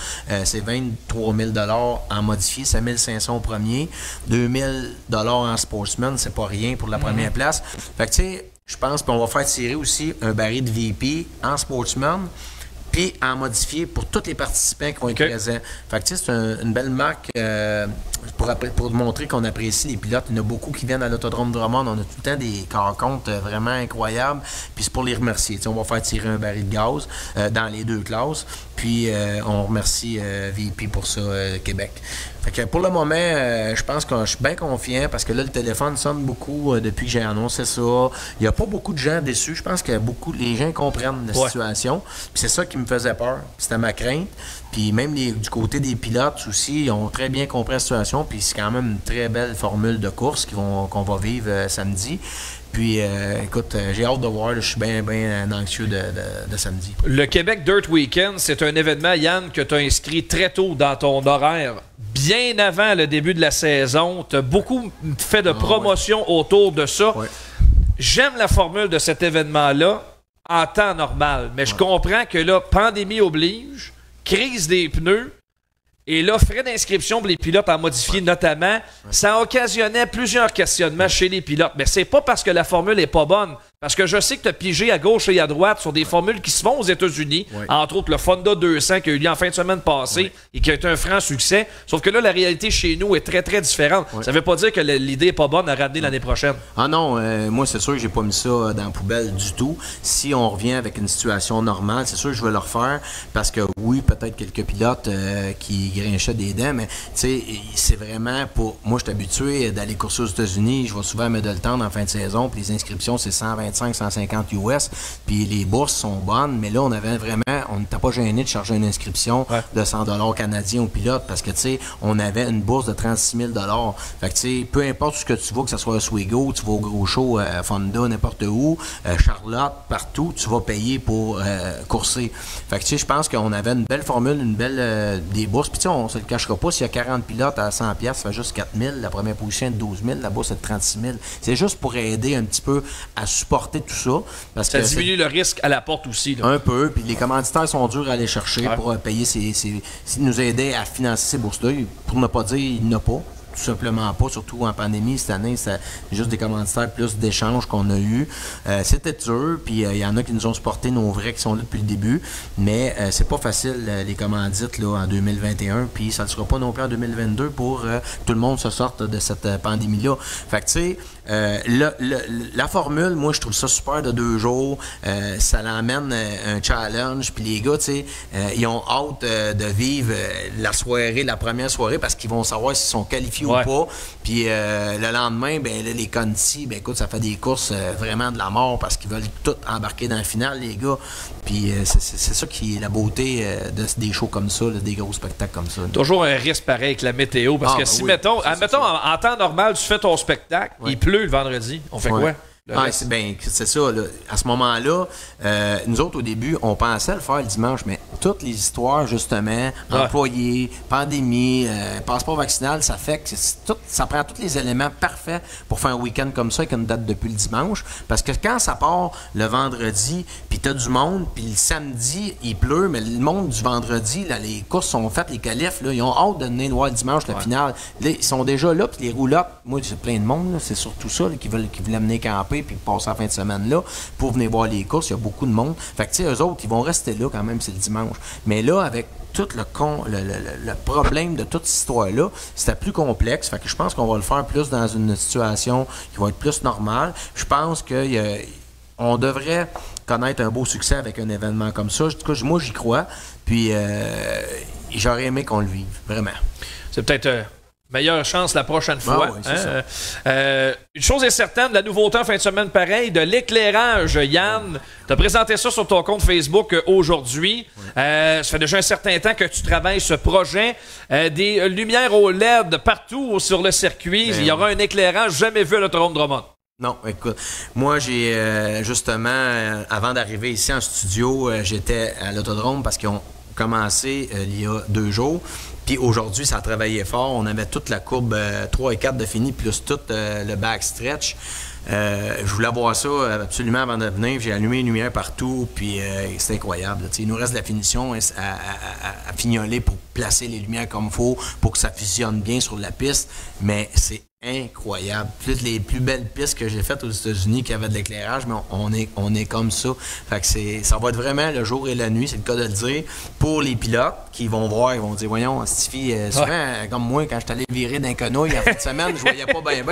C'est 23 000 $ en modifié, 5 500 au premier, 2 000 $ en sportsman, c'est pas rien pour la première place. Fait que tu sais, je pense qu'on va faire tirer aussi un baril de VP en sportsman. puis en modifier pour tous les participants qui vont être présents. Fait que, tu sais, c'est une belle marque pour montrer qu'on apprécie les pilotes. Il y en a beaucoup qui viennent à l'Autodrome Drummond. On a tout le temps des rencontres vraiment incroyables. Puis c'est pour les remercier. Tu sais, on va faire tirer un baril de gaz dans les 2 classes. Puis on remercie VP pour ça, Québec. Fait que pour le moment, je pense que je suis bien confiant parce que là, le téléphone sonne beaucoup depuis que j'ai annoncé ça. Il n'y a pas beaucoup de gens déçus. Je pense que les gens comprennent la situation. Puis c'est ça qui me faisait peur. C'était ma crainte. Puis même du côté des pilotes aussi, ils ont très bien compris la situation. Puis c'est quand même une très belle formule de course qu'on va vivre samedi. Puis, écoute, j'ai hâte de voir. Je suis bien anxieux de samedi. Le Québec Dirt Weekend, c'est un événement, Yann, que tu as inscrit très tôt dans ton horaire. Bien avant le début de la saison. Tu as beaucoup fait de promotion autour de ça. Ouais. J'aime la formule de cet événement-là en temps normal. Mais je comprends que là, pandémie oblige, crise des pneus. Et là, frais d'inscription pour les pilotes en modifié notamment, ça occasionnait plusieurs questionnements chez les pilotes. Mais c'est pas parce que la formule est pas bonne. Parce que je sais que tu as pigé à gauche et à droite sur des formules qui se font aux États-Unis, entre autres le Fonda 200 qui a eu lieu en fin de semaine passée et qui a été un franc succès. Sauf que là, la réalité chez nous est très, très différente. Ça veut pas dire que l'idée est pas bonne à ramener l'année prochaine. Ah non, moi, c'est sûr que j'ai pas mis ça dans la poubelle du tout. Si on revient avec une situation normale, c'est sûr que je vais le refaire parce que oui, peut-être quelques pilotes qui grinchaient des dents, mais tu sais, c'est vraiment pour... Moi, je suis habitué d'aller courser aux États-Unis. Je vais souvent à Middletown en fin de saison, puis les inscriptions, c'est 125-150 US, puis les bourses sont bonnes, mais là, on n'était pas gêné de charger une inscription de 100$ canadiens aux pilotes parce que, tu sais, on avait une bourse de 36 000 $. Fait que, tu sais, peu importe ce que tu vas, que ce soit à Oswego, tu vas au gros show, Fonda, n'importe où, Charlotte, partout, tu vas payer pour courser. Fait que, tu sais, je pense qu'on avait une belle formule, une belle des bourses. Puis, tu sais, on se le cachera pas, s'il y a 40 pilotes à 100$, ça fait juste 4 000, la première position est de 12 000, la bourse est de 36 000. C'est juste pour aider un petit peu à supporter tout ça. Parce ça que diminue le risque à la porte aussi. Là. Un peu, puis les commanditaires sont durs à aller chercher pour payer nous aider à financer ces bourses-là. Pour ne pas dire, il n'y en a pas. Tout simplement pas, surtout en pandémie cette année, c'est juste des commanditaires plus d'échanges qu'on a eu. C'était dur, puis il y en a qui nous ont supporté, nos vrais qui sont là depuis le début, mais c'est pas facile les commandites là, en 2021, puis ça ne sera pas non plus en 2022 pour que tout le monde se sorte de cette pandémie-là. Fait que tu sais, la formule, moi je trouve ça super de 2 jours, ça l'emmène un challenge, puis les gars, tu sais, ils ont hâte de vivre la première soirée parce qu'ils vont savoir s'ils sont qualifiés ou pas. Puis le lendemain, ben là, les Conti, ben écoute, ça fait des courses vraiment de la mort parce qu'ils veulent tout embarquer dans le final, les gars. Puis c'est ça qui est la beauté des shows comme ça, là, des gros spectacles comme ça. Toujours un risque pareil avec la météo, parce que si, mettons, en temps normal, tu fais ton spectacle, il pleut le vendredi, on fait quoi? C'est ça. Là. À ce moment-là, nous autres, au début, on pensait le faire le dimanche, mais toutes les histoires, justement, employés, pandémie, passeport vaccinal, ça fait que ça prend tous les éléments parfaits pour faire un week-end comme ça avec une date depuis le dimanche. Parce que quand ça part le vendredi, puis t'as du monde, puis le samedi, il pleut, mais le monde du vendredi, là, les courses sont faites, les qualifs, là, ils ont hâte de venir voir le dimanche, la finale. Là, ils sont déjà là, puis les roulottes, moi, c'est plein de monde, là, c'est surtout ça là, qui voulaient amener camper puis passer la fin de semaine là pour venir voir les courses. Il y a beaucoup de monde. Fait que, tu sais, eux autres, ils vont rester là quand même, c'est le dimanche. Mais là, avec tout le problème de toute cette histoire-là, c'était plus complexe. Fait que je pense qu'on va le faire plus dans une situation qui va être plus normale. Je pense qu'on devrait connaître un beau succès avec un événement comme ça. En tout cas, moi, j'y crois. Puis, j'aurais aimé qu'on le vive, vraiment. C'est peut-être... meilleure chance la prochaine fois. Une chose est certaine, la nouveauté en fin de semaine pareil, de l'éclairage, Yann. Tu as présenté ça sur ton compte Facebook aujourd'hui. Ça fait déjà un certain temps que tu travailles ce projet. Des lumières au LED partout sur le circuit. Il y aura un éclairage jamais vu à l'Autodrome Drummond. Non, écoute, moi j'ai justement, avant d'arriver ici en studio, j'étais à l'Autodrome parce qu'ils ont commencé il y a 2 jours. Puis aujourd'hui, ça a travaillé fort. On avait toute la courbe 3 et 4 de fini, plus tout le backstretch. Je voulais voir ça absolument avant de venir. J'ai allumé une lumière partout, puis c'est incroyable. Il nous reste la finition à fignoler pour placer les lumières comme il faut, pour que ça fusionne bien sur la piste. Mais c'est incroyable. Plus les plus belles pistes que j'ai faites aux États-Unis qui avaient de l'éclairage, mais on est comme ça. Fait que ça va être vraiment le jour et la nuit, c'est le cas de le dire, pour les pilotes qui vont voir, ils vont dire, voyons, Stifi, souvent, comme moi, quand je suis allé virer d'un canot il y a fin de semaine, je voyais pas bien.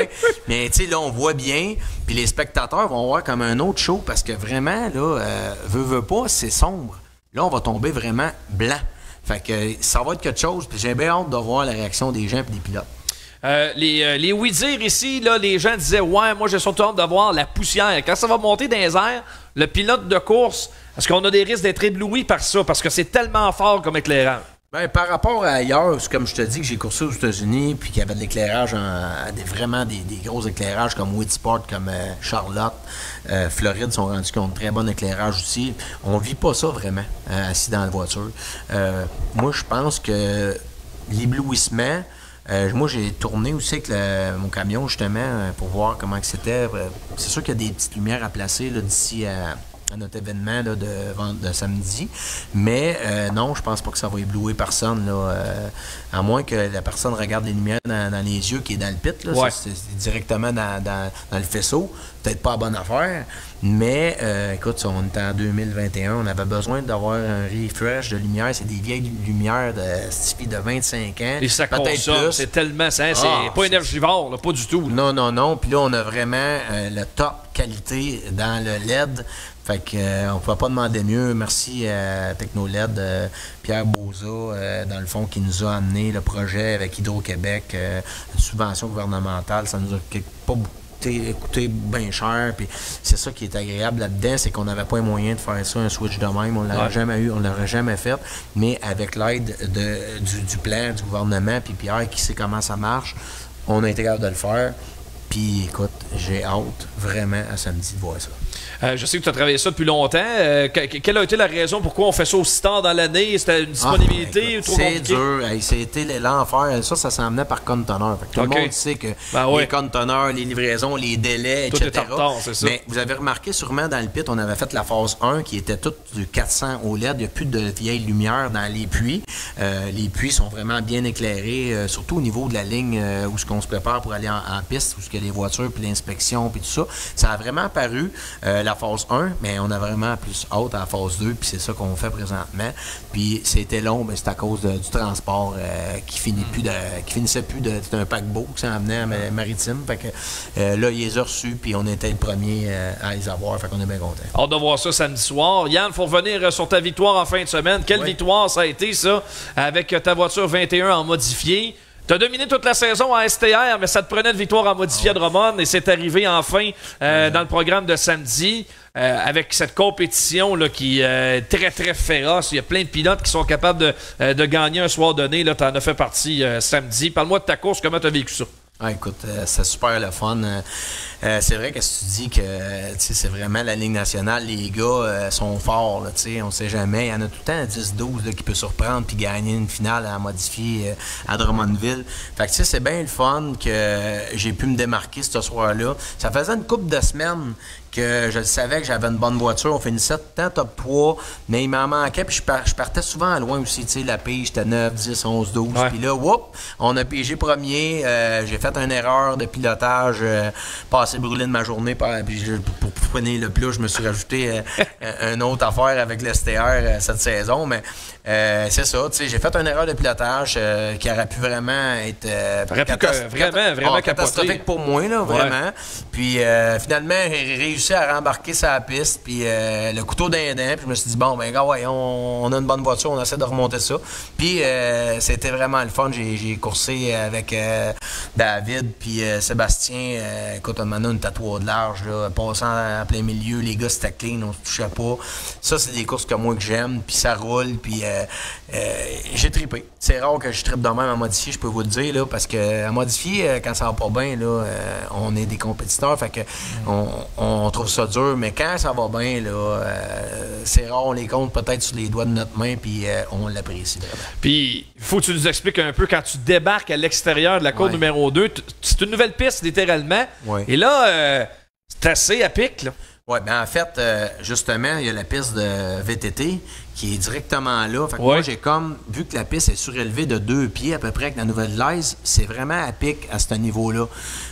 Mais tu sais, là, on voit bien, puis les spectateurs vont voir comme un autre show, parce que vraiment, là, veut pas, c'est sombre. Là, on va tomber vraiment blanc. Fait que ça va être quelque chose, puis j'ai bien hâte de voir la réaction des gens et des pilotes. Les oui-dire ici, là, les gens disaient « Ouais, moi j'ai surtout hâte de voir la poussière. » Quand ça va monter dans les airs, le pilote de course, est-ce qu'on a des risques d'être ébloui par ça? Parce que c'est tellement fort comme éclairage. Ben, par rapport à ailleurs, comme je te dis que j'ai coursé aux États-Unis, puis qu'il y avait de l'éclairage, vraiment des gros éclairages comme Whitsport, comme Charlotte, Floride sont rendus qui ont de très bon éclairage aussi. On vit pas ça vraiment, assis dans la voiture. Moi, je pense que l'éblouissement... moi, j'ai tourné aussi avec mon camion, justement, pour voir comment c'était. C'est sûr qu'il y a des petites lumières à placer là, d'ici à notre événement là, de samedi. Mais non, je pense pas que ça va éblouir personne. Là, à moins que la personne regarde les lumières dans les yeux qui est dans le pit. Là, c'est directement dans le faisceau. Peut-être pas la bonne affaire. Mais écoute, on était en 2021. On avait besoin d'avoir un refresh de lumière. C'est des vieilles lumières de 25 ans. Et ça consomme. C'est tellement... c'est pas énergivore, là, pas du tout. Là. Non. Puis là, on a vraiment le top qualité dans le LED. Fait que on ne pouvait pas demander mieux. Merci à Technoled, Pierre Boza, dans le fond, qui nous a amené le projet avec Hydro-Québec, une subvention gouvernementale. Ça nous a pas coûté bien cher. Puis c'est ça qui est agréable là-dedans, c'est qu'on n'avait pas les moyens de faire ça, un switch de même. On l'aurait jamais eu, on l'aurait jamais fait. Mais avec l'aide du plan du gouvernement, puis Pierre qui sait comment ça marche, on a été capable de le faire. Puis écoute, j'ai hâte vraiment à samedi de voir ça. Je sais que tu as travaillé ça depuis longtemps. Quelle a été la raison pourquoi on fait ça aussi tard dans l'année? C'était une disponibilité trop compliquée? C'est dur. C'était l'enfer. Ça s'en venait par conteneur. Tout le monde sait que les conteneurs, les livraisons, les délais, tout etc. Est en retard, c'est ça. Mais vous avez remarqué sûrement dans le pit, on avait fait la phase 1 qui était toute du 400 OLED. Il n'y a plus de vieilles lumières dans les puits. Les puits sont vraiment bien éclairés, surtout au niveau de la ligne où on se prépare pour aller en piste, où il y a les voitures, puis l'inspection, puis tout ça. Ça a vraiment apparu. La phase 1, mais on a vraiment plus hâte à la phase 2, puis c'est ça qu'on fait présentement. Puis c'était long, mais c'est à cause du transport qui finissait plus de... C'était un paquebot qui s'en venait à Maritime. Fait que là, il les a reçus, puis on était le premier à les avoir. Fait qu'on est bien contents. Hâte de voir ça samedi soir. Yann, il faut revenir sur ta victoire en fin de semaine. Quelle victoire ça a été, ça, avec ta voiture 21 en modifié? T'as dominé toute la saison en STR, mais ça te prenait de victoire en modifié à Drummond et c'est arrivé enfin dans le programme de samedi avec cette compétition là, qui est très, très féroce. Il y a plein de pilotes qui sont capables de gagner un soir donné. T'en as fait partie samedi. Parle-moi de ta course, comment t'as vécu ça? Ah, écoute, c'est super le fun. C'est vrai que si tu dis que c'est vraiment la Ligue nationale, les gars sont forts, là, on sait jamais. Il y en a tout le temps 10-12 qui peut surprendre puis gagner une finale à modifier à Drummondville. Fait que c'est bien le fun que j'ai pu me démarquer ce soir-là. Ça faisait une couple de semaines que je savais que j'avais une bonne voiture. On finissait tout le temps top 3, mais il m'en manquait. Puis je partais souvent loin aussi. La pige, j'étais 9, 10, 11, 12. Puis là, on a pigé premier. J'ai fait une erreur de pilotage, pas assez brûlé de ma journée. Puis pour prendre le plus, je me suis rajouté une autre affaire avec l'STR cette saison. Mais c'est ça. J'ai fait une erreur de pilotage qui aurait pu vraiment être vraiment catastrophique pour moi, là, vraiment. Puis finalement, j'ai réussi à rembarquer sa piste, puis le couteau d'un dent, puis je me suis dit, bon, ben, gars, ouais, on a une bonne voiture, on essaie de remonter ça. Puis c'était vraiment le fun. J'ai coursé avec David, puis Sébastien. Écoute, on m'a donné une tatouage de large, là, passant en plein milieu, les gars, c'était clean, on se touchait pas. Ça, c'est des courses que moi que j'aime, puis ça roule, puis j'ai trippé. C'est rare que je trippe de même à modifier, je peux vous le dire, là, parce que à modifier, quand ça va pas bien, là, on est des compétiteurs, fait que on trouve ça dur, mais quand ça va bien, là, c'est rare, on les compte peut-être sur les doigts de notre main, puis on l'apprécie vraiment. Puis, il faut que tu nous expliques un peu, quand tu débarques à l'extérieur de la course numéro 2, c'est une nouvelle piste, littéralement, et là, c'est assez à pic, là. Oui, bien en fait, justement, il y a la piste de VTT qui est directement là. Fait que moi, j'ai comme, vu que la piste est surélevée de 2 pieds à peu près avec la nouvelle glaise, c'est vraiment à pic à ce niveau-là.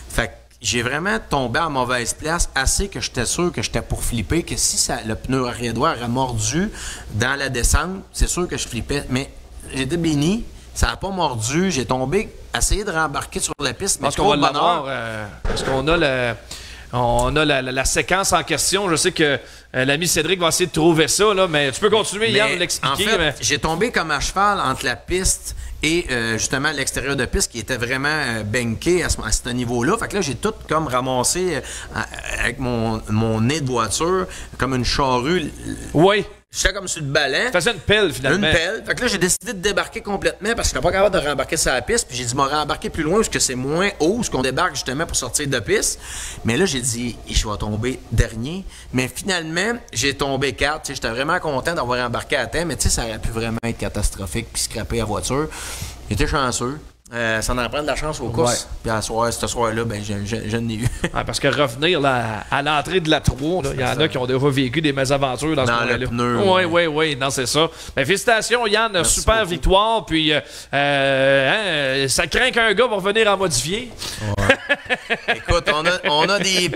Fait que j'ai vraiment tombé en mauvaise place assez que j'étais sûr que j'étais pour flipper, que si le pneu arrière droit aurait mordu dans la descente, c'est sûr que je flippais. Mais j'étais béni, ça n'a pas mordu, j'ai tombé, essayé de rembarquer sur la piste, mais parce qu'on va l'avoir, parce qu'on a on a la séquence en question. Je sais que l'ami Cédric va essayer de trouver ça, là, mais tu peux continuer, Yann, de l'expliquer. En fait, j'ai tombé comme à cheval entre la piste et justement l'extérieur de piste qui était vraiment banké à ce niveau-là. Fait que là, j'ai tout comme ramassé avec mon nez de voiture, comme une charrue. Oui. J'étais comme sur le ballon. Tu faisais une pelle, finalement. Une pelle. Fait que là, j'ai décidé de débarquer complètement parce que j'étais pas capable de rembarquer sur la piste. Puis j'ai dit, m'en rembarquer plus loin parce que c'est moins haut, ce qu'on débarque justement pour sortir de piste. Mais là, j'ai dit, je vais tomber dernier. Mais finalement, j'ai tombé 4. J'étais vraiment content d'avoir embarqué à temps. Mais tu sais, ça aurait pu vraiment être catastrophique puis scraper la voiture. J'étais chanceux. Ça en prend de la chance aux courses. Puis ce soir-là, ben, je n'ai eu. Parce que revenir là, à l'entrée de la 3, il y en a qui ont déjà vécu des mésaventures dans ce moment-là. Le pneu. Oui, non, c'est ça. Ben, félicitations, Yann. Merci super beaucoup. Victoire. Puis, ça craint qu'un gars va revenir en modifié. Ouais. Écoute, on a des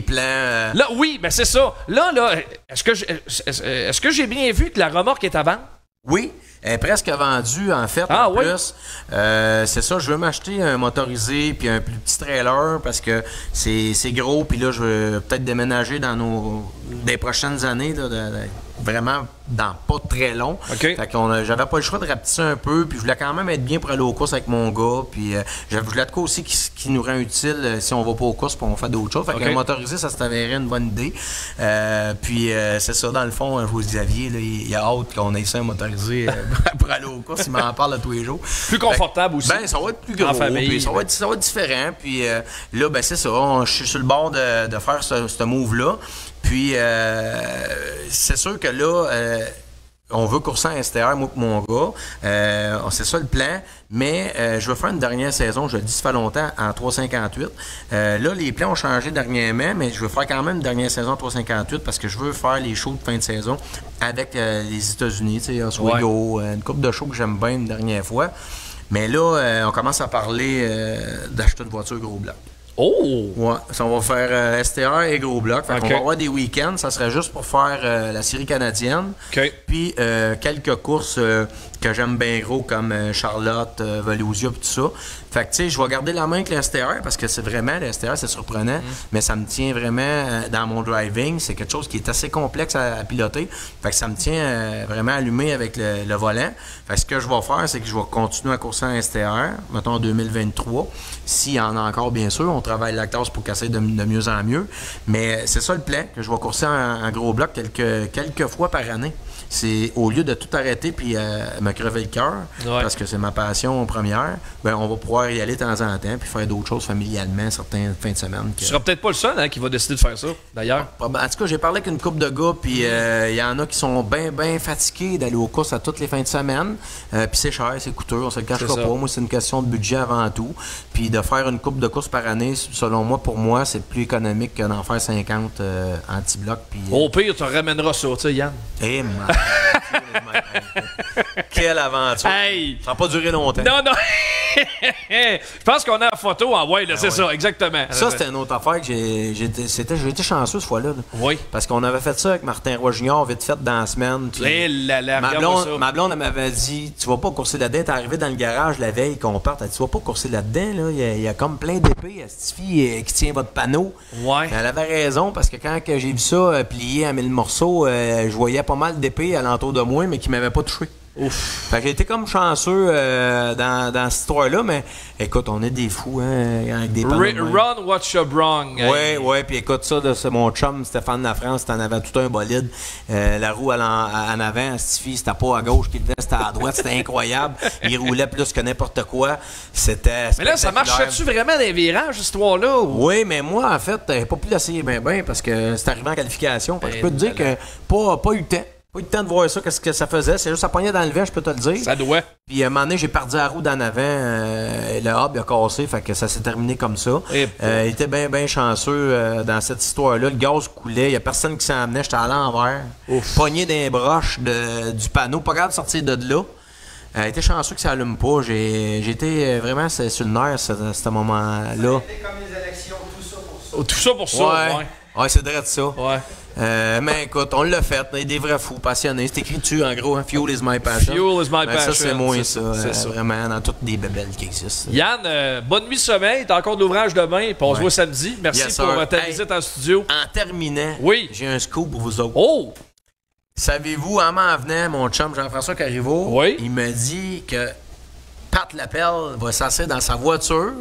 plans. Là, oui, ben c'est ça. Là, est-ce que j'ai bien vu que la remorque est à vendre? Oui, elle est presque vendue, en fait, plus. C'est ça, je veux m'acheter un motorisé puis un plus petit trailer parce que c'est gros. Puis là, je veux peut-être déménager dans des prochaines années, là, vraiment dans pas très long. Okay. Fait que j'avais pas le choix de rapetisser un peu, puis je voulais quand même être bien pour aller aux courses avec mon gars, puis je voulais de quoi aussi qui nous rend utile si on va pas aux courses puis on fait d'autres choses. Fait que motoriser, ça s'avérait une bonne idée. Puis c'est ça, dans le fond, je vous dis, Xavier, là, il a hâte qu'on ait ça motorisé pour aller aux courses, il m'en parle tous les jours. Plus confortable aussi. Ben, ça va être plus gros, puis ça va être différent, puis là, ben c'est ça, je suis sur le bord de faire ce move-là. Puis, c'est sûr que là, on veut courser en STR, moi et mon gars. C'est ça le plan. Mais je veux faire une dernière saison, je le dis, ça fait longtemps, en 358. Là, les plans ont changé dernièrement, mais je veux faire quand même une dernière saison en 358 parce que je veux faire les shows de fin de saison avec les États-Unis, tu sais, Oswego, une couple de shows que j'aime bien une dernière fois. Mais là, on commence à parler d'acheter une voiture gros bloc. Oh! Ouais, ça, on va faire STR et gros bloc. Fait qu'on va avoir des week-ends, ça serait juste pour faire la série canadienne. Puis quelques courses que j'aime bien gros comme Charlotte, Volusia et tout ça. Fait que tu sais, je vais garder la main avec le STR parce que c'est vraiment, le STR c'est surprenant, mais ça me tient vraiment dans mon driving. C'est quelque chose qui est assez complexe à piloter. Fait que ça me tient vraiment allumé avec le volant. Fait que ce que je vais faire, c'est que je vais continuer à courser en STR, mettons en 2023. S'il y en a encore, bien sûr, on travaille la classe pour casser de mieux en mieux. Mais c'est ça le plan, que je vais courser en gros bloc quelques fois par année. C'est au lieu de tout arrêter puis me crever le cœur, parce que c'est ma passion première, ben on va pouvoir y aller de temps en temps puis faire d'autres choses familialement certaines fins de semaine. Tu seras peut-être pas le seul qui va décider de faire ça, d'ailleurs. En tout cas, j'ai parlé avec une couple de gars, puis il y en a qui sont bien fatigués d'aller aux courses à toutes les fins de semaine. Puis c'est cher, c'est coûteux, on se le cachera pas. Moi, c'est une question de budget avant tout. Puis de faire une couple de courses par année, selon moi, pour moi, c'est plus économique que d'en faire 50 anti-bloc. Au pire, tu ramèneras ça, tu sais, Yann. Quelle aventure! Hey. Ça n'a pas duré longtemps. Non! Je pense qu'on a la photo en c'est ça, exactement. Ça, c'était une autre affaire que j'ai été chanceux cette fois-là. Oui. Parce qu'on avait fait ça avec Martin Roy Junior vite fait dans la semaine. Ma blonde, elle m'avait dit, tu vas pas courser là-dedans. T'es arrivé dans le garage la veille qu'on parte. Elle dit, tu vas pas courser là-dedans. Là. Il y a comme plein d'épées à cette fille qui tient votre panneau. Ouais. Elle avait raison parce que quand j'ai vu ça plié en 1000 morceaux, je voyais pas mal d'épées alentour de moi, mais qui m'avaient pas touché. Ouf. Fait que j'ai été comme chanceux dans cette histoire-là, mais écoute, on est des fous, hein, avec des panneaux. Run what you brung. Ouais, puis écoute ça, c'est mon chum Stéphane Lafrance, t'en avais tout un bolide. La roue en avant, cette fille, c'était pas à gauche qu'il venait, c'était à droite, c'était incroyable. Il roulait plus que n'importe quoi. C'était. Mais là, ça marchait-tu vraiment dans les virages, cette histoire-là? Ou? Oui, mais moi, en fait, j'ai pas pu l'essayer bien parce que c'est arrivé en qualification. Je peux te dire que pas eu le temps. Pas eu le temps de voir ça, qu'est-ce que ça faisait. C'est juste, ça pognait dans le vent, je peux te le dire. Ça doit. Puis à un moment donné, j'ai perdu la roue d'en avant. Le hub a cassé, fait que ça s'est terminé comme ça. Et Il était bien chanceux dans cette histoire-là. Le gaz coulait, il n'y a personne qui s'en amenait. J'étais à l'envers. Pogné dans les broches du panneau. Pas grave de sortir de là. Il était chanceux que ça allume pas. J'ai été vraiment sur le nerf à ce moment-là. C'était comme les élections, tout ça pour ça. Tout ça pour ça, ouais. Ouais, c'est vrai de ça. Ouais. Mais écoute, on l'a fait. On est des vrais fous passionnés. C'est écrit dessus, en gros, hein, Fuel is my passion. Fuel is my passion. Ça, c'est moins ça. C'est ça. Vraiment, dans toutes les bébelles qui existent. Yann, bonne nuit de sommeil. T'as encore de l'ouvrage demain, puis on se voit samedi. Merci Yes, pour sir. ta visite en studio. En terminant, Oui. j'ai un scoop pour vous autres. Oh! Savez-vous, en m'en venant, mon chum Jean-François Carriveau, Oui. il me dit que Pat Lapelle va s'asseoir dans sa voiture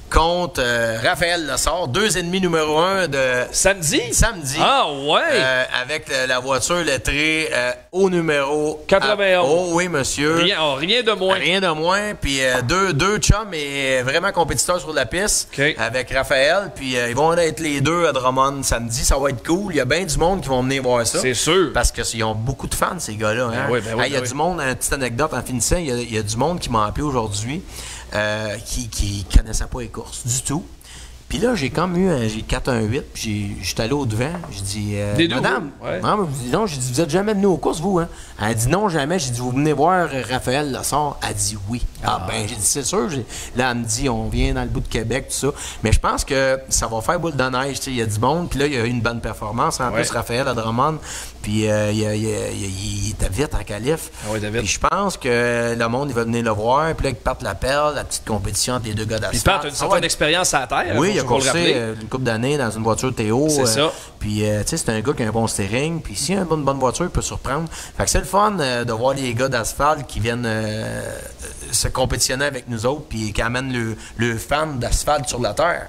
contre Raphaël Lessard, 2,5 numéro 1 de Samedi? samedi. Ah, ouais! Avec la voiture lettrée au numéro 91. Oh oui, monsieur. Rien de moins. Rien de moins. Puis deux chums et vraiment compétiteurs sur la piste OK. avec Raphaël. Puis ils vont être les deux à Drummond samedi. Ça va être cool. Il y a bien du monde qui vont venir voir ça. C'est sûr. Parce qu'ils ont beaucoup de fans, ces gars-là. Hein? oui, Il y a du monde, une petite anecdote en finissant, il y a du monde qui m'a appelé aujourd'hui qui connaissait pas les courses du tout. Puis là, j'ai comme eu, j'ai 418, puis j'étais allé au devant, j'ai dit, Des deux, madame, ouais. non, mais non, j'ai dit, vous êtes jamais venu aux courses, vous, hein? Elle a dit non, jamais. J'ai dit, vous venez voir Raphaël Lessard? Elle a dit oui. Ben, j'ai dit, c'est sûr. Là, elle me dit, on vient dans le bout de Québec, tout ça. Mais je pense que ça va faire boule de neige, tu sais, il y a du monde, puis là, il y a eu une bonne performance. En plus, Raphaël à Drummond, puis il était vite en qualif. Ah oui, David. Puis je pense que le monde, il va venir le voir, puis là, qu'ils partent la perle, la petite compétition entre les deux gars Puis d'asphalte. Pat, une certaine expérience à la terre. Oui, il a faut le rappeler. coursé une couple d'années dans une voiture Théo. C'est ça. Puis, tu sais, c'est un gars qui a un bon steering. Puis, s'il a une bonne voiture, il peut surprendre. Fait que c'est le fun de voir les gars d'asphalte qui viennent se compétitionner avec nous autres. Puis, qui amènent le fan d'asphalte sur la terre.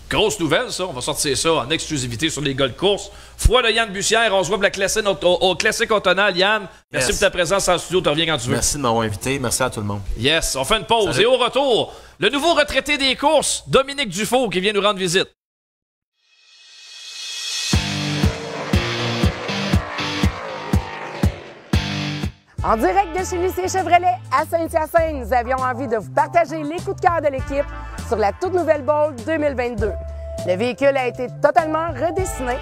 Grosse nouvelle, ça. On va sortir ça en exclusivité sur les gars de course. Foi de Yann Bussière. On se voit pour la classique au classique automnal. Yann, merci Yes. pour ta présence en studio. Tu reviens quand tu veux. Merci de m'avoir invité. Merci à tout le monde. Yes, on fait une pause. Salut. Et au retour, le nouveau retraité des courses, Dominique Dufault, qui vient nous rendre visite. En direct de chez Lucien Chevrolet à Saint-Hyacinthe, nous avions envie de vous partager les coups de cœur de l'équipe sur la toute nouvelle Bolt 2022. Le véhicule a été totalement redessiné,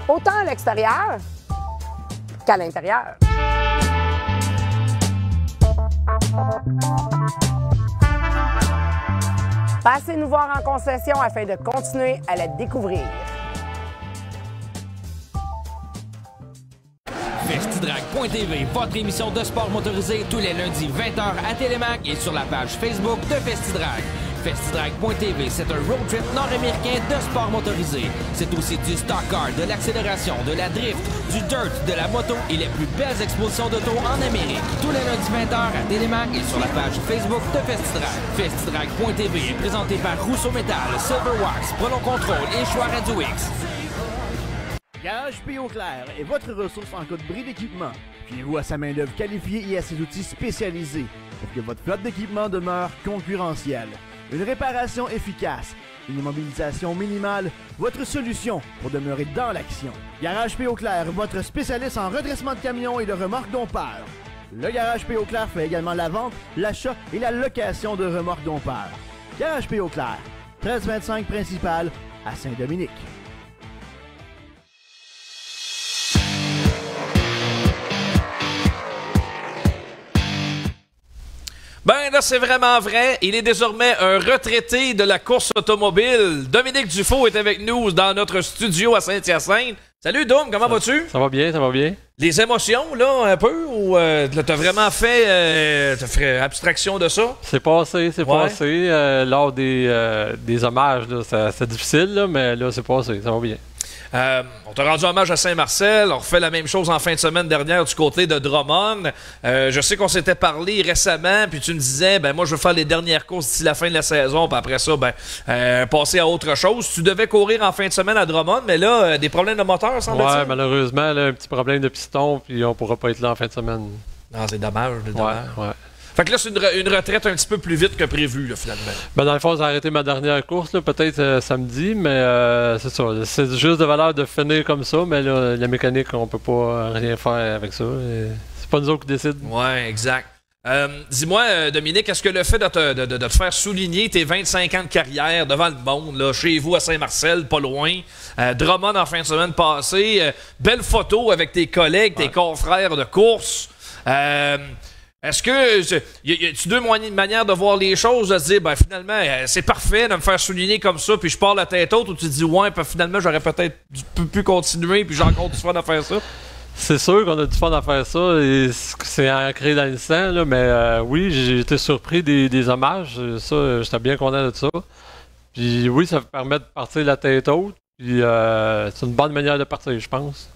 autant à l'extérieur qu'à l'intérieur. Passez nous voir en concession afin de continuer à la découvrir. Festidrag.tv, votre émission de sport motorisé tous les lundis 20h à Télémac et sur la page Facebook de Festidrag. Festidrag.tv, c'est un road trip nord-américain de sport motorisé. C'est aussi du stock car, de l'accélération, de la drift, du dirt, de la moto et les plus belles expositions d'auto en Amérique. Tous les lundis 20h à Télémac et sur la page Facebook de Festidrag. Festidrag.tv est présenté par Rousseau Metal, Silverwax, Prolon Control et Choix Radio X. Garage P. Auclair est votre ressource en cas de bris d'équipement. Fiez-vous à sa main-d'œuvre qualifiée et à ses outils spécialisés pour que votre flotte d'équipement demeure concurrentielle. Une réparation efficace, une immobilisation minimale, votre solution pour demeurer dans l'action. Garage P. Auclair, votre spécialiste en redressement de camions et de remorques dompeurs. Le Garage P. Auclair fait également la vente, l'achat et la location de remorques dompeurs. Garage P. Auclair, 1325 principal à Saint-Dominique. Ben là, c'est vraiment vrai. Il est désormais un retraité de la course automobile. Dominique Dufault est avec nous dans notre studio à Saint-Hyacinthe. Salut Dom, comment vas-tu? Ça va bien, ça va bien. Les émotions, là, un peu, ou t'as vraiment fait, t'as fait abstraction de ça? C'est passé. Lors des hommages, là, c'est difficile, là, mais là, c'est passé, ça va bien. On t'a rendu hommage à Saint-Marcel. On refait la même chose en fin de semaine dernière du côté de Drummond. Je sais qu'on s'était parlé récemment, puis tu me disais, ben moi, je veux faire les dernières courses d'ici la fin de la saison, puis après ça, passer à autre chose. Tu devais courir en fin de semaine à Drummond, mais là, des problèmes de moteur, semble-t-il? Ouais, malheureusement, là, un petit problème de piston, puis on pourra pas être là en fin de semaine. Non, c'est dommage, Ouais. Fait que là, c'est une retraite un petit peu plus vite que prévu, là, finalement. Ben, dans le fond, j'ai arrêté ma dernière course, là, peut-être samedi, mais c'est ça. C'est juste de valeur de finir comme ça, mais là, la mécanique, on peut pas rien faire avec ça. C'est pas nous autres qui décident. Ouais, exact. Dis-moi, Dominique, est-ce que le fait de te faire souligner tes 25 ans de carrière devant le monde, là, chez vous à Saint-Marcel, pas loin, Drummond en fin de semaine passée, belle photo avec tes collègues, tes confrères de course, est-ce que y a-tu deux manières de voir les choses, de se dire, ben finalement, c'est parfait de me faire souligner comme ça, puis je pars la tête haute, ou tu te dis, ouais, puis finalement, j'aurais peut-être pu continuer, puis j'ai encore du fun à faire ça? C'est sûr qu'on a du fun à faire ça, et c'est ancré dans le sang, là, mais oui, j'ai été surpris des hommages, ça, j'étais bien content de ça. Puis oui, ça permet de partir la tête haute, puis c'est une bonne manière de partir, je pense.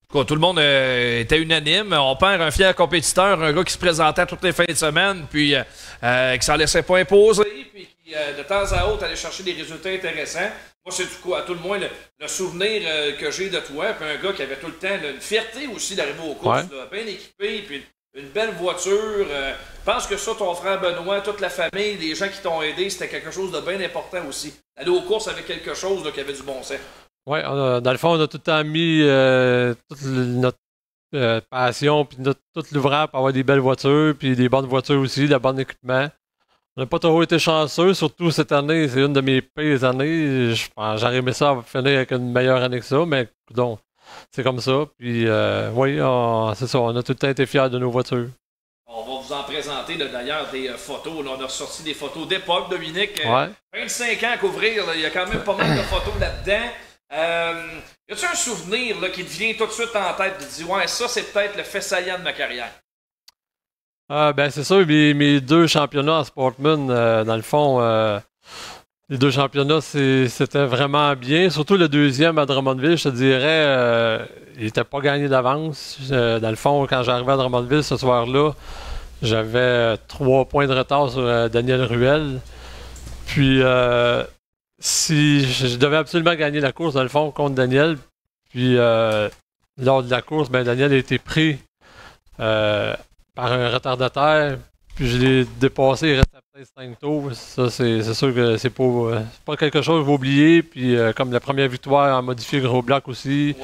Quoi, tout le monde était unanime. On perd un fier compétiteur, un gars qui se présentait toutes les fins de semaine, puis qui s'en laissait pas imposer, puis qui, de temps à autre, allait chercher des résultats intéressants. Moi, c'est du coup, à tout le moins, le souvenir que j'ai de toi, puis un gars qui avait tout le temps une fierté aussi d'arriver aux courses, là, bien équipé, puis une belle voiture. Je pense que ça, ton frère Benoît, toute la famille, les gens qui t'ont aidé, c'était quelque chose de bien important aussi. Aller aux courses avec quelque chose là, qui avait du bon sens. Oui, dans le fond, on a tout le temps mis toute notre passion puis tout l'ouvrage pour avoir des belles voitures, puis des bonnes voitures aussi, de bon équipement. On n'a pas trop été chanceux, surtout cette année, c'est une de mes pires années. J'aurais aimé ça finir avec une meilleure année que ça, mais donc c'est comme ça. Puis oui, c'est ça, on a tout le temps été fiers de nos voitures. On va vous en présenter d'ailleurs des photos. Là, on a ressorti des photos d'époque, Dominique. 25 ans à couvrir, il y a quand même pas mal de photos là-dedans. Y a-tu un souvenir là, qui te vient tout de suite en tête, tu te dis, ouais, ça c'est peut-être le fait saillant de ma carrière? Ben c'est ça, mes deux championnats en Sportman, dans le fond, les deux championnats, c'était vraiment bien. Surtout le deuxième à Drummondville, je te dirais, il n'était pas gagné d'avance. Dans le fond, quand j'arrivais à Drummondville ce soir-là, j'avais 3 points de retard sur Daniel Ruel. Puis si je devais absolument gagner la course, dans le fond, contre Daniel. Puis lors de la course, ben Daniel a été pris par un retardataire. Puis je l'ai dépassé, il restait peut-être 5 tours. Ça, c'est sûr que c'est pas quelque chose que je vais oublier. Puis comme la première victoire en modifié gros bloc aussi,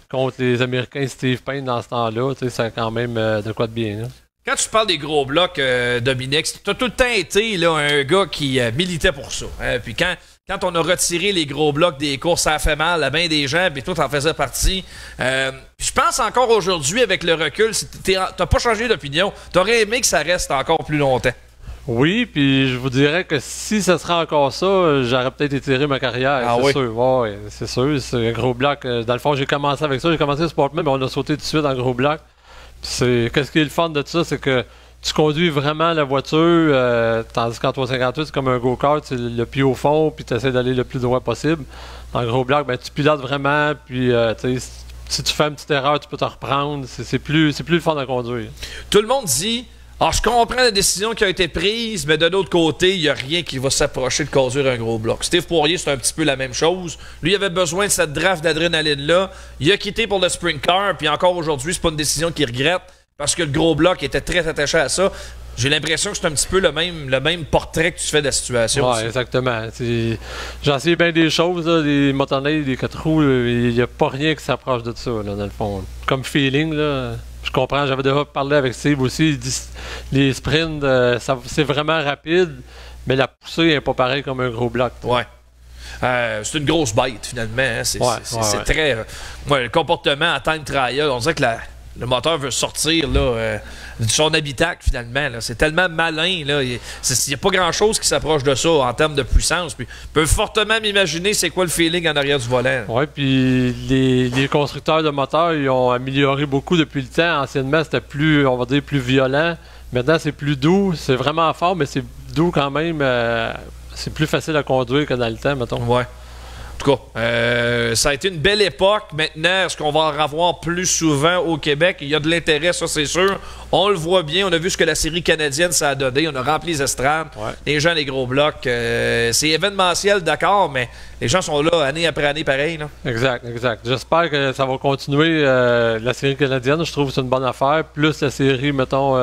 contre les Américains Steve Payne dans ce temps-là, c'est quand même de quoi de bien. Là. Quand tu parles des gros blocs, Dominique, tu as tout le temps été là, un gars qui militait pour ça. Hein? Puis quand on a retiré les gros blocs des courses, ça a fait mal à bien des gens, puis toi, t'en faisais partie. Je pense encore aujourd'hui, avec le recul, t'as pas changé d'opinion. T'aurais aimé que ça reste encore plus longtemps. Oui, puis je vous dirais que si ça serait encore ça, j'aurais peut-être étiré ma carrière, c'est sûr. Ouais, c'est sûr, c'est un gros bloc. Dans le fond, j'ai commencé avec ça, j'ai commencé le Sportman, mais on a sauté tout de suite en gros bloc. Qu'est-ce qui est le fun de ça, c'est que tu conduis vraiment la voiture, tandis qu'en 358, c'est comme un go-kart, c'est le pied au fond, puis tu essaies d'aller le plus droit possible. En gros bloc, ben, tu pilotes vraiment, puis si tu fais une petite erreur, tu peux te reprendre. C'est plus le fun à conduire. Tout le monde dit, je comprends la décision qui a été prise, mais de l'autre côté, il n'y a rien qui va s'approcher de conduire un gros bloc. Steve Poirier, c'est un petit peu la même chose. Lui, il avait besoin de cette draft d'adrénaline-là. Il a quitté pour le sprint car, puis encore aujourd'hui, c'est pas une décision qu'il regrette. Parce que le gros bloc était très attaché à ça. J'ai l'impression que c'est un petit peu le même portrait que tu fais de la situation. Oui, exactement. J'en sais bien des choses, là, des motoneiges, des 4 roues, il n'y a pas rien qui s'approche de ça, là, dans le fond. Comme feeling, là, je comprends, j'avais déjà parlé avec Steve aussi, il dit les sprints, c'est vraiment rapide, mais la poussée n'est pas pareille comme un gros bloc. Oui. C'est une grosse bête, finalement. Hein. C'est très... le comportement en time trial, on dirait que le moteur veut sortir là, de son habitacle, finalement. Là. C'est tellement malin. Il n'y a pas grand-chose qui s'approche de ça en termes de puissance. Puis, je peux fortement m'imaginer c'est quoi le feeling en arrière du volant. Oui, puis les constructeurs de moteurs, ils ont amélioré beaucoup depuis le temps. Anciennement, c'était plus, on va dire, plus violent. Maintenant, c'est plus doux. C'est vraiment fort, mais c'est doux quand même. C'est plus facile à conduire que dans le temps, mettons. Ouais. tout cas, ça a été une belle époque. Maintenant, est-ce qu'on va en avoir plus souvent au Québec? Il y a de l'intérêt, ça c'est sûr. On le voit bien. On a vu ce que la série canadienne ça a donné. On a rempli les estrades. Ouais. Les gens, les gros blocs. C'est événementiel, d'accord, mais les gens sont là année après année pareil. Là. Exact. J'espère que ça va continuer. La série canadienne, je trouve que c'est une bonne affaire. Plus la série, mettons,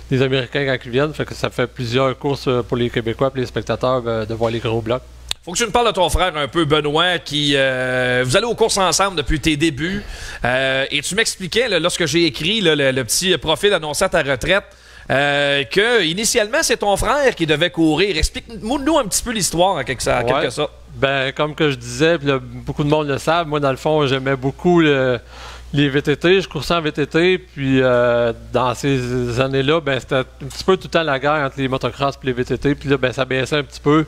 des Américains quand ils viennent. Fait que ça fait plusieurs courses pour les Québécois et les spectateurs de voir les gros blocs. Faut que tu me parles de ton frère un peu, Benoît, qui vous allez aux courses ensemble depuis tes débuts. Et tu m'expliquais, là, lorsque j'ai écrit là, le petit profil annonçant ta retraite, que initialement c'est ton frère qui devait courir. Explique-nous un petit peu l'histoire en quelque sorte. Ben, comme que je disais, puis là, beaucoup de monde le savent, moi dans le fond j'aimais beaucoup les VTT, je coursais en VTT, puis dans ces années-là, ben, c'était un petit peu tout le temps la guerre entre les motocross et les VTT, puis là, ben, ça baissait un petit peu.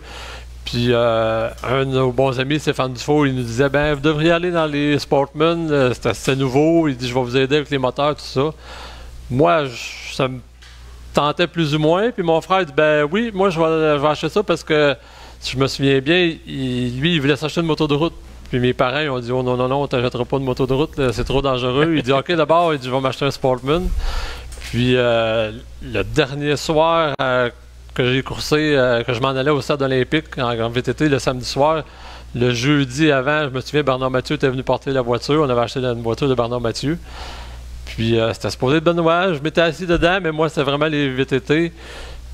Puis un de nos bons amis, Stéphane Dufault, il nous disait ben vous devriez aller dans les Sportmen, c'était nouveau, il dit je vais vous aider avec les moteurs, tout ça. Moi, ça me tentait plus ou moins, puis mon frère dit ben oui, moi je vais acheter ça parce que si je me souviens bien, lui il voulait s'acheter une moto de route. Puis mes parents ils ont dit oh non, on t'achètera pas de moto de route, c'est trop dangereux. Il dit ok d'abord, il dit je vais m'acheter un Sportman. Puis le dernier soir que j'ai coursé, que je m'en allais au stade olympique en VTT le samedi soir. Le jeudi avant, je me souviens, Bernard Mathieu était venu porter la voiture. On avait acheté une voiture de Bernard Mathieu. Puis c'était supposé être Benoît. Je m'étais assis dedans, mais moi, c'était vraiment les VTT.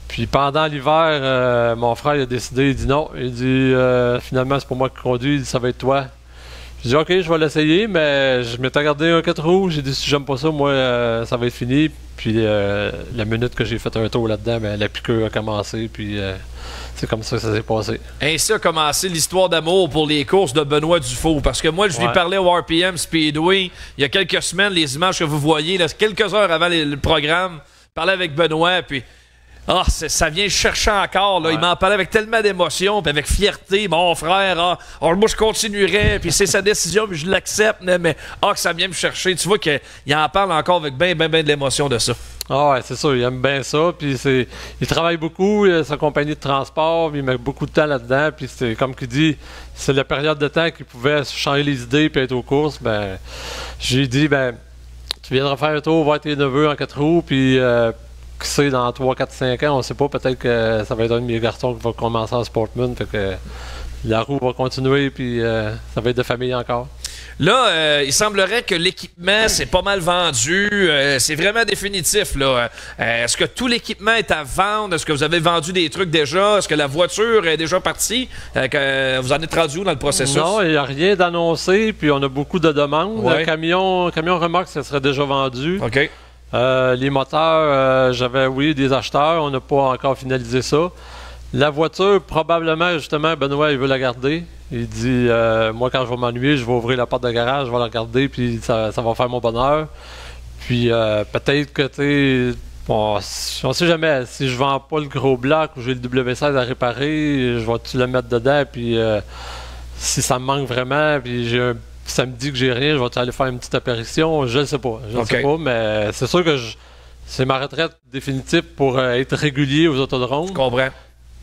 Puis pendant l'hiver, mon frère il a décidé, il dit non. Il dit finalement, c'est pas moi qui conduis, il dit ça va être toi. J'ai dit ok, je vais l'essayer, mais je m'étais regardé un 4 roues. J'ai dit si j'aime pas ça, moi, ça va être fini. Puis la minute que j'ai fait un tour là-dedans, ben, la piqûre a commencé. Puis c'est comme ça que ça s'est passé. Ainsi a commencé l'histoire d'amour pour les courses de Benoît Dufault. Parce que moi, je lui parlais au RPM Speedway il y a quelques semaines, les images que vous voyez, là, quelques heures avant le programme, je parlais avec Benoît, puis ça vient chercher encore. Là. Ouais. Il m'en parlait avec tellement d'émotion, puis avec fierté. Mon frère, moi je continuerai, puis c'est sa décision, puis je l'accepte, mais que ça vient me chercher. Tu vois qu'il en parle encore avec ben de l'émotion de ça. Ah ouais, c'est sûr, il aime bien ça, puis il travaille beaucoup, il a sa compagnie de transport, puis il met beaucoup de temps là-dedans, puis c'est comme qu'il dit, c'est la période de temps qu'il pouvait changer les idées puis être aux courses. Ben, j'ai dit, ben, tu viendras faire un tour, voir tes neveux en 4 roues, puis qui sait, dans 3, 4, 5 ans, on sait pas, peut-être que ça va être un de mes garçons qui va commencer en Sportman, fait que la roue va continuer, puis ça va être de famille encore. Là, il semblerait que l'équipement, c'est pas mal vendu. C'est vraiment définitif, là. Est-ce que tout l'équipement est à vendre? Est-ce que vous avez vendu des trucs déjà? Est-ce que la voiture est déjà partie? Vous en êtes rendu où dans le processus? Non, il n'y a rien d'annoncé, puis on a beaucoup de demandes. Ouais. Le camion remorque, ça serait déjà vendu. OK. Les moteurs, j'avais, des acheteurs. On n'a pas encore finalisé ça. La voiture, probablement, justement, Benoît, il veut la garder. Il dit, moi, quand je vais m'ennuyer, je vais ouvrir la porte de garage, je vais la regarder, puis ça va faire mon bonheur. Puis peut-être que, tu sais, on sait jamais. Si je vends pas le gros bloc ou j'ai le W16 à réparer, je vais-tu le mettre dedans, puis si ça me manque vraiment, puis ça me dit que j'ai rien, je vais aller faire une petite apparition, je ne sais pas. Je ne sais pas, mais c'est sûr que c'est ma retraite définitive pour être régulier aux autodromes. Je comprends.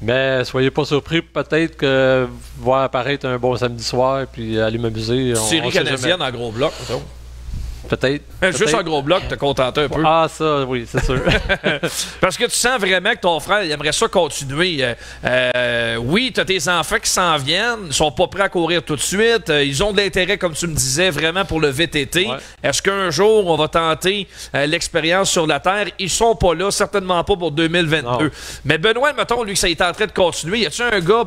Mais soyez pas surpris, peut-être que voir apparaître un bon samedi soir puis aller m'amuser. Série canadienne en gros bloc, mettons. Peut-être. Juste en gros bloc, te contenter un peu. Ah, ça, oui, c'est sûr. Parce que tu sens vraiment que ton frère, il aimerait ça continuer. Oui, tu as tes enfants qui s'en viennent, ils sont pas prêts à courir tout de suite. Ils ont de l'intérêt, comme tu me disais, vraiment pour le VTT. Ouais. Est-ce qu'un jour, on va tenter l'expérience sur la Terre? Ils sont pas là, certainement pas pour 2022. Non. Mais Benoît, mettons, lui, que ça est en train de continuer. Y a-tu un gars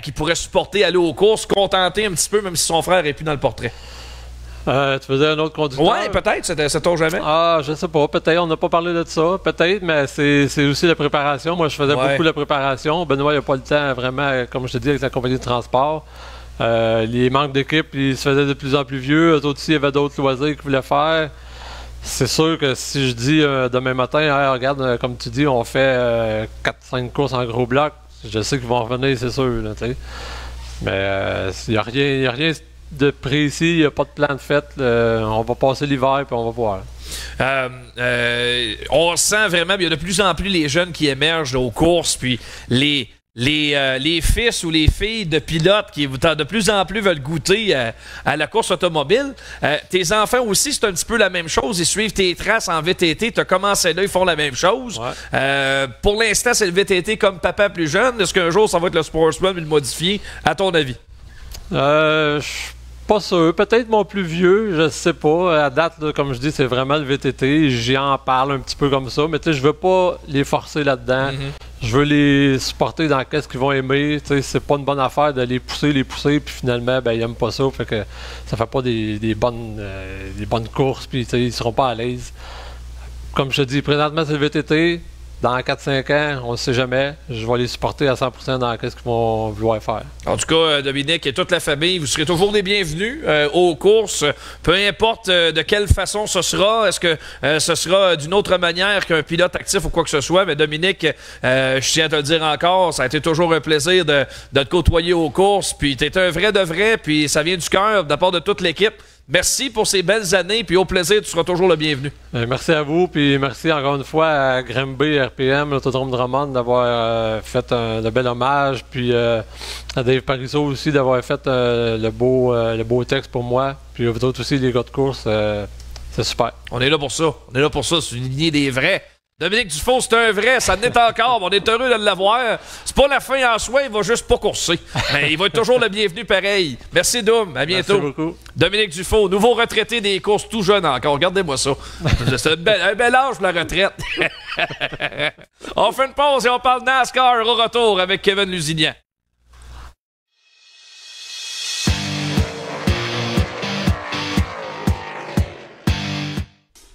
qui pourrait supporter aller aux courses, contenter un petit peu, même si son frère est plus dans le portrait? Tu faisais un autre conducteur? Oui, peut-être, ça tombe jamais. Ah, je sais pas, peut-être, on n'a pas parlé de ça, peut-être, mais c'est aussi la préparation. Moi, je faisais beaucoup de préparation. Benoît, il n'a pas le temps, vraiment, comme je te dis, avec la compagnie de transport. Les manques d'équipe, ils se faisaient de plus en plus vieux. Eux autres aussi, il y avait d'autres loisirs qu'ils voulaient faire. C'est sûr que si je dis demain matin, hey, regarde, comme tu dis, on fait 4-5 courses en gros bloc, je sais qu'ils vont revenir, c'est sûr. Là, mais il n'y a rien de précis, il n'y a pas de plan de fête. On va passer l'hiver puis on va voir. On sent vraiment, il y a de plus en plus les jeunes qui émergent aux courses, puis les les fils ou les filles de pilotes qui de plus en plus veulent goûter à la course automobile. Tes enfants aussi, c'est un petit peu la même chose. Ils suivent tes traces en VTT. Tu as commencé là, ils font la même chose. Ouais. Pour l'instant, c'est le VTT comme papa plus jeune. Est-ce qu'un jour, ça va être le Sportsman, mais le modifié, à ton avis? Je suis pas sûr. Peut-être mon plus vieux, je sais pas. À date, là, comme je dis, c'est vraiment le VTT. J'en parle un petit peu comme ça, mais tu sais, je veux pas les forcer là-dedans. Je veux les supporter dans qu'est-ce qu'ils vont aimer. Tu sais, c'est pas une bonne affaire de les pousser, puis finalement, ben, ils aiment pas ça. Fait que ça fait pas des bonnes courses, puis tu sais, ils seront pas à l'aise. Comme je te dis, présentement, c'est le VTT. Dans 4-5 ans, on ne sait jamais. Je vais les supporter à 100% dans ce qu'ils vont vouloir faire. En tout cas, Dominique et toute la famille, vous serez toujours les bienvenus aux courses. Peu importe de quelle façon ce sera. Est-ce que ce sera d'une autre manière qu'un pilote actif ou quoi que ce soit? Mais Dominique, je tiens à te le dire encore, ça a été toujours un plaisir de te côtoyer aux courses. Puis tu es un vrai de vrai, puis ça vient du cœur de la part de toute l'équipe. Merci pour ces belles années, puis au plaisir, tu seras toujours le bienvenu. Merci à vous, puis merci encore une fois à Grimby, RPM, l'Autodrome Drummond d'avoir fait de bel hommage, puis à Dave Parizeau aussi d'avoir fait le beau texte pour moi, puis vous autres aussi, les gars de course, c'est super. On est là pour ça, c'est une lignée des vrais. Dominique Dufault, c'est un vrai, ça n'est encore, on est heureux de l'avoir. C'est pas la fin en soi, il va juste pas courser. Mais il va être toujours le bienvenu pareil. Merci Dom, à bientôt. Merci beaucoup. Dominique Dufault, nouveau retraité des courses, tout jeune encore, regardez-moi ça. C'est un bel âge pour la retraite. On fait une pause et on parle NASCAR au retour avec Kevin Lusignan.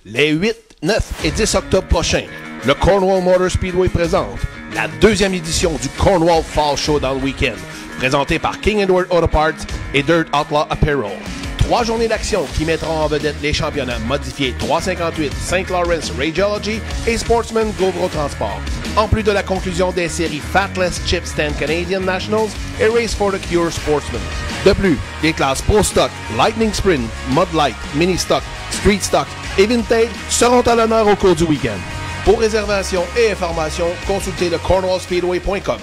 Les 8, 9 et 10 octobre prochains, le Cornwall Motor Speedway présente la deuxième édition du Cornwall Fall Showdown Weekend, présenté par King Edward Auto Parts et Dirt Outlaw Apparel. 3 journées d'action qui mettront en vedette les championnats modifiés 358, St. Lawrence Radiology et Sportsman Govro Transport, en plus de la conclusion des séries Fatless Chip Stand Canadian Nationals et Race for the Cure Sportsman. De plus, les classes Pro Stock, Lightning Sprint, Mud Light, Mini Stock, Street Stock et Vintage seront à l'honneur au cours du week-end. Pour réservation et information, consultez le cornwallspeedway.com.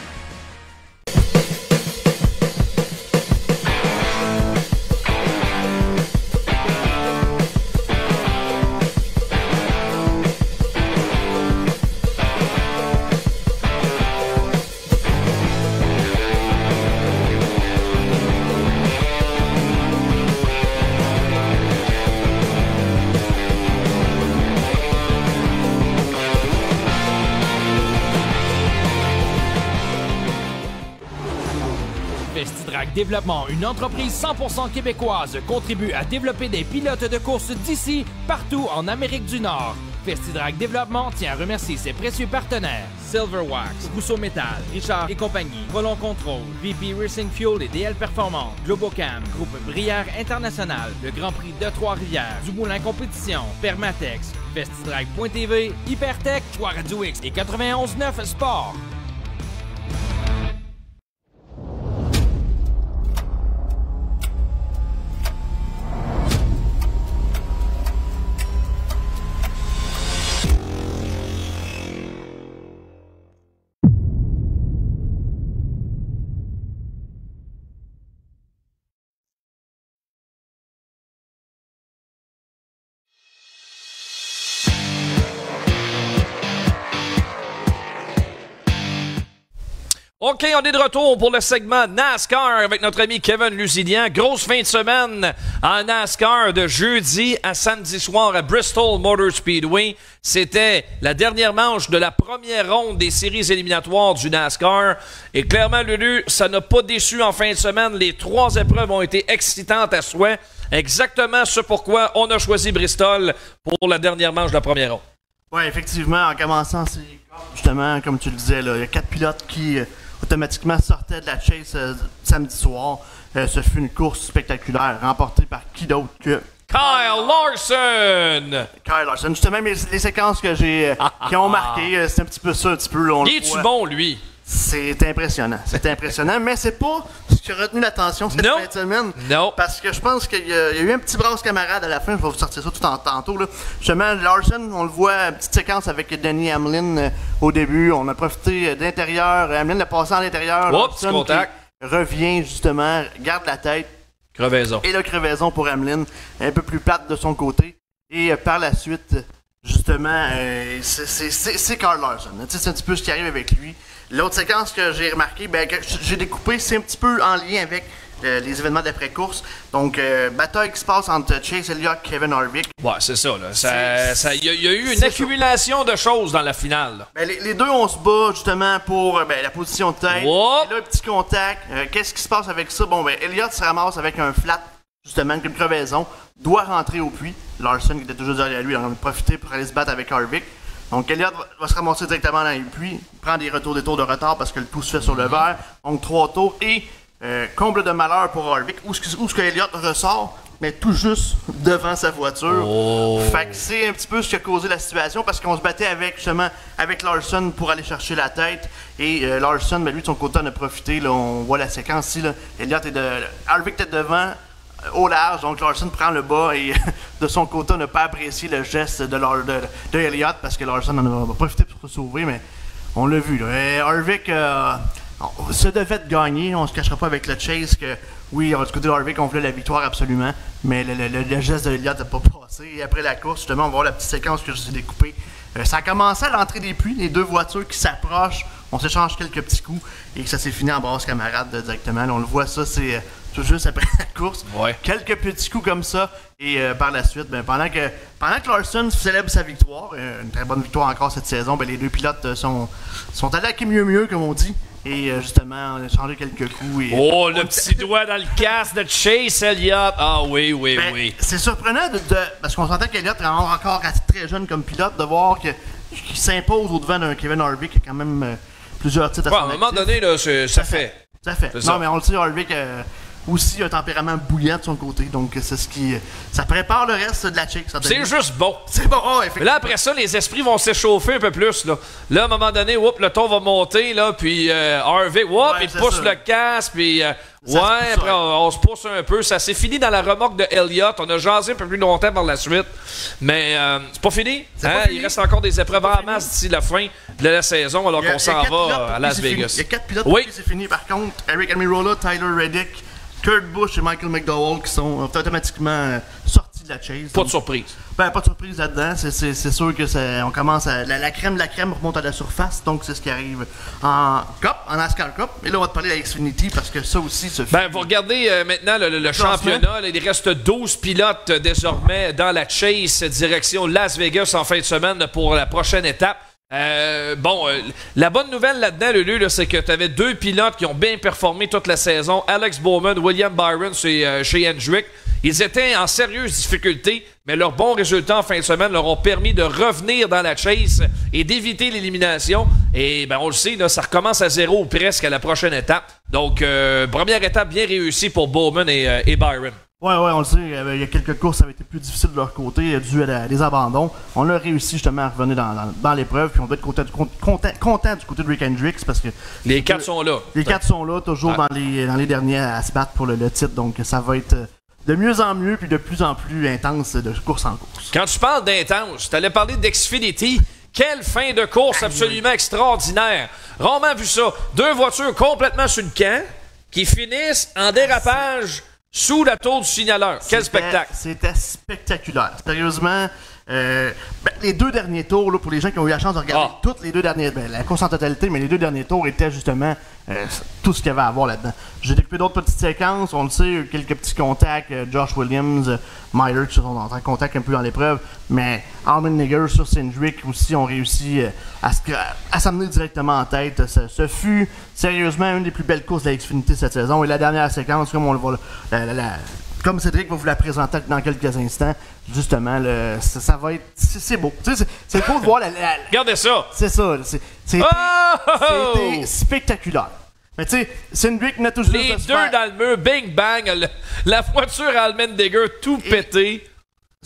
Développement, une entreprise 100% québécoise, contribue à développer des pilotes de course d'ici, partout en Amérique du Nord. Festidrag Développement tient à remercier ses précieux partenaires Silverwax, Rousseau Métal, Richard et compagnie, Prolon Control, VP Racing Fuel et DL Performance, Globocam, Groupe Brière International, le Grand Prix de Trois-Rivières, Dumoulin Compétition, Permatex, Festidrag.tv, Hypertech, Choix Radio X et 91.9 Sport. OK, on est de retour pour le segment NASCAR avec notre ami Kevin Lusignan. Grosse fin de semaine en NASCAR de jeudi à samedi soir à Bristol Motor Speedway. C'était la dernière manche de la première ronde des séries éliminatoires du NASCAR. Et clairement, Lulu, ça n'a pas déçu en fin de semaine. Les 3 épreuves ont été excitantes à souhait. Exactement ce pourquoi on a choisi Bristol pour la dernière manche de la première ronde. Oui, effectivement, en commençant, c'est justement, comme tu le disais, là, il y a 4 pilotes qui automatiquement sortaient de la chase samedi soir. Ce fut une course spectaculaire, remportée par qui d'autre que Kyle Larson! Kyle Larson. Justement, les séquences que j'ai qui ont marqué, c'est un petit peu ça, un petit peu. Il est-tu bon, lui? C'est impressionnant. C'est impressionnant, mais c'est pas ce qui a retenu l'attention cette fin de semaine. Non. Parce que je pense qu'il y a eu un petit brasse camarade à la fin. Je vais vous sortir ça tout tantôt. Là. Justement, Larson, on le voit, petite séquence avec Danny Hamlin au début. On a profité d'intérieur. Hamlin a passé à l'intérieur. Oups, contact. Revient justement, garde la tête. Crevaison. Et la crevaison pour Hamlin, un peu plus plate de son côté. Et par la suite, justement, c'est Kyle Larson. C'est un petit peu ce qui arrive avec lui. L'autre séquence que j'ai remarqué, que j'ai découpé, c'est un petit peu en lien avec les événements d'après-course. Donc, bataille qui se passe entre Chase Elliott et Kevin Harvick. Ouais, c'est ça. Il y a eu une accumulation de choses dans la finale. Les deux, on se bat justement pour la position de tête. Whoop! Et là, un petit contact. Qu'est-ce qui se passe avec ça? Elliott se ramasse avec un flat, justement, une crevaison. Doit rentrer au puits. Larson, qui était toujours derrière lui, en a profité pour aller se battre avec Harvick. Donc, Elliott va se ramasser directement dans le puits, prend des tours de retard parce que le tout se fait sur le verre. Donc, 3 tours et comble de malheur pour Harvick, où ce que Elliott ressort, mais tout juste devant sa voiture. Oh. Fait que c'est un petit peu ce qui a causé la situation parce qu'on se battait avec Larson pour aller chercher la tête. Et Larson, lui, de son côté, en a profité. Là, on voit la séquence ici. Là. Harvick était devant. Au large, donc Larson prend le bas et de son côté, on n'a pas apprécié le geste de Elliott parce que Larson en a profité pour se sauver, mais on l'a vu. Là. Harvick se devait de gagner, on se cachera pas avec le Chase que oui, du côté de Harvick, on voulait la victoire absolument, mais le geste de Elliott n'a pas passé. Et après la course, justement, on va voir la petite séquence que je vous ai découpée. Ça a commencé à l'entrée des puits, les deux voitures qui s'approchent, on s'échange quelques petits coups et ça s'est fini en brasse camarade directement. Là, on le voit, ça c'est tout juste après la course. Ouais. Quelques petits coups comme ça et par la suite, pendant que Larson célèbre sa victoire, une très bonne victoire encore cette saison, les deux pilotes sont allés à mieux comme on dit. Et justement, on a changé quelques coups. Et, le petit doigt dans le casque de Chase Elliott. Ah oui, oui. C'est surprenant parce qu'on s'entend qu'Elliott est encore très jeune comme pilote, de voir qu'il s'impose au-devant d'un Kevin Harvick qui a quand même plusieurs titres à son actif. À un moment donné, là, ça fait. Ça fait. Non, mais on le sait, Harvick aussi un tempérament bouillant de son côté. Donc, c'est ce qui. Ça prépare le reste de la chick. C'est juste bon. C'est bon, effectivement. Mais là, après ça, les esprits vont s'échauffer un peu plus. Là, à un moment donné, le ton va monter. Là, puis Harvick, il pousse le casque. Puis, après, on se pousse un peu. Ça s'est fini dans la remorque de Elliott. On a jasé un peu plus longtemps par la suite. Mais c'est pas fini. Il reste encore des épreuves en masse d'ici la fin de la saison, alors qu'on s'en va à Las Vegas. Il y a 4 pilotes qui c'est fini. Par contre, Eric Almirola, Tyler Reddick, Kurt Busch et Michael McDowell qui sont automatiquement sortis de la chase. Pas de surprise. Pas de surprise là-dedans. C'est sûr que on commence à. La crème de la crème remonte à la surface. Donc, c'est ce qui arrive en NASCAR Cup. Et là, on va te parler de la Xfinity parce que ça aussi se fait. Vous regardez maintenant le championnat. Là, il reste 12 pilotes désormais dans la chase direction Las Vegas en fin de semaine pour la prochaine étape. La bonne nouvelle là-dedans, Lulu, c'est que tu avais 2 pilotes qui ont bien performé toute la saison. Alex Bowman, William Byron chez Hendrick. Ils étaient en sérieuse difficulté, mais leurs bons résultats en fin de semaine leur ont permis de revenir dans la chase et d'éviter l'élimination. Et on le sait, là, ça recommence à 0 ou presque à la prochaine étape. Donc, première étape bien réussie pour Bowman et Byron. Ouais, on le sait, il y a quelques courses, ça avait été plus difficile de leur côté, dû à des abandons. On a réussi justement à revenir dans l'épreuve, puis on doit être content du côté de Rick Hendricks parce que. Les 4 sont là. Les 4 sont là, toujours dans les derniers à se battre pour le titre, donc ça va être de mieux en mieux, puis de plus en plus intense de course en course. Quand tu parles d'intense, tu allais parler d'Xfinity. Quelle fin de course absolument extraordinaire. Rarement vu ça. 2 voitures complètement sur le camp qui finissent en dérapage. Sous la tour du signaleur. Quel spectacle! C'était spectaculaire. Sérieusement, les 2 derniers tours, là, pour les gens qui ont eu la chance de regarder toutes les 2 derniers... la course en totalité, mais les 2 derniers tours étaient justement tout ce qu'il y avait à voir là-dedans. J'ai découpé d'autres petites séquences. On le sait, quelques petits contacts. Josh Williams, Myler qui sont en contact un peu dans l'épreuve. Mais Allmendinger sur Hendrick aussi ont réussi à s'amener directement en tête. Ce fut sérieusement une des plus belles courses de la Xfinity cette saison. Et la dernière séquence, comme on le voit, comme Cédric va vous la présenter dans quelques instants, justement, ça va être... C'est beau. C'est beau de voir Regardez ça! C'est ça. C'était spectaculaire. Mais tu sais, Hendrick n'a toujours... Les 2 dans le mur, bing bang, la voiture Allmendinger tout pété.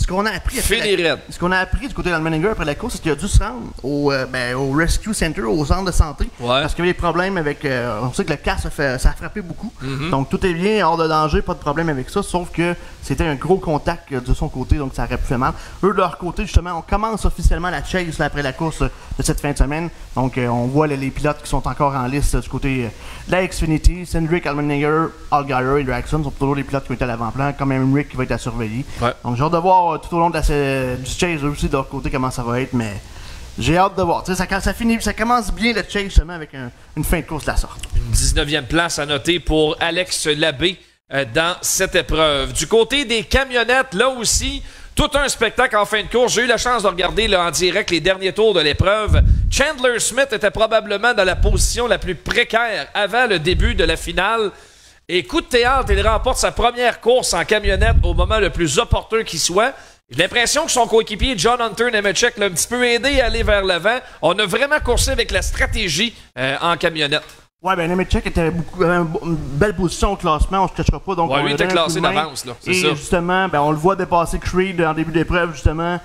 Ce qu'on a appris du côté d'Allmendinger après la course, c'est qu'il a dû se rendre au Rescue Center, au centre de santé. Parce qu'il y avait des problèmes avec... on sait que le casque, ça a frappé beaucoup. Donc tout est bien, hors de danger, pas de problème avec ça. Sauf que c'était un gros contact de son côté, donc ça aurait pu faire mal. Eux, de leur côté, justement, on commence officiellement la chase là, après la course de cette fin de semaine. Donc on voit les pilotes qui sont encore en liste du côté de la Xfinity. Cindric, Allmendinger, Allgaier et Draxon sont toujours les pilotes qui ont été à l'avant-plan, comme même Rick qui va être à surveiller. Donc j'ai hâte de voir tout au long de du chase aussi de leur côté comment ça va être, mais j'ai hâte de voir. Ça commence bien le chase justement avec une fin de course de la sorte. Une 19e place à noter pour Alex Labbé dans cette épreuve. Du côté des camionnettes, là aussi, tout un spectacle en fin de course. J'ai eu la chance de regarder là, en direct les derniers tours de l'épreuve. Chandler Smith était probablement dans la position la plus précaire avant le début de la finale. Et coup de théâtre, il remporte sa première course en camionnette au moment le plus opportun qui soit. J'ai l'impression que son coéquipier John Hunter Nemechek l'a un petit peu aidé à aller vers l'avant. On a vraiment coursé avec la stratégie en camionnette. Ouais, ben Nemechek avait une belle position au classement, on se cachera pas. Donc lui était classé d'avance, là. C'est ça. Justement, on le voit dépasser Creed en début d'épreuve, justement.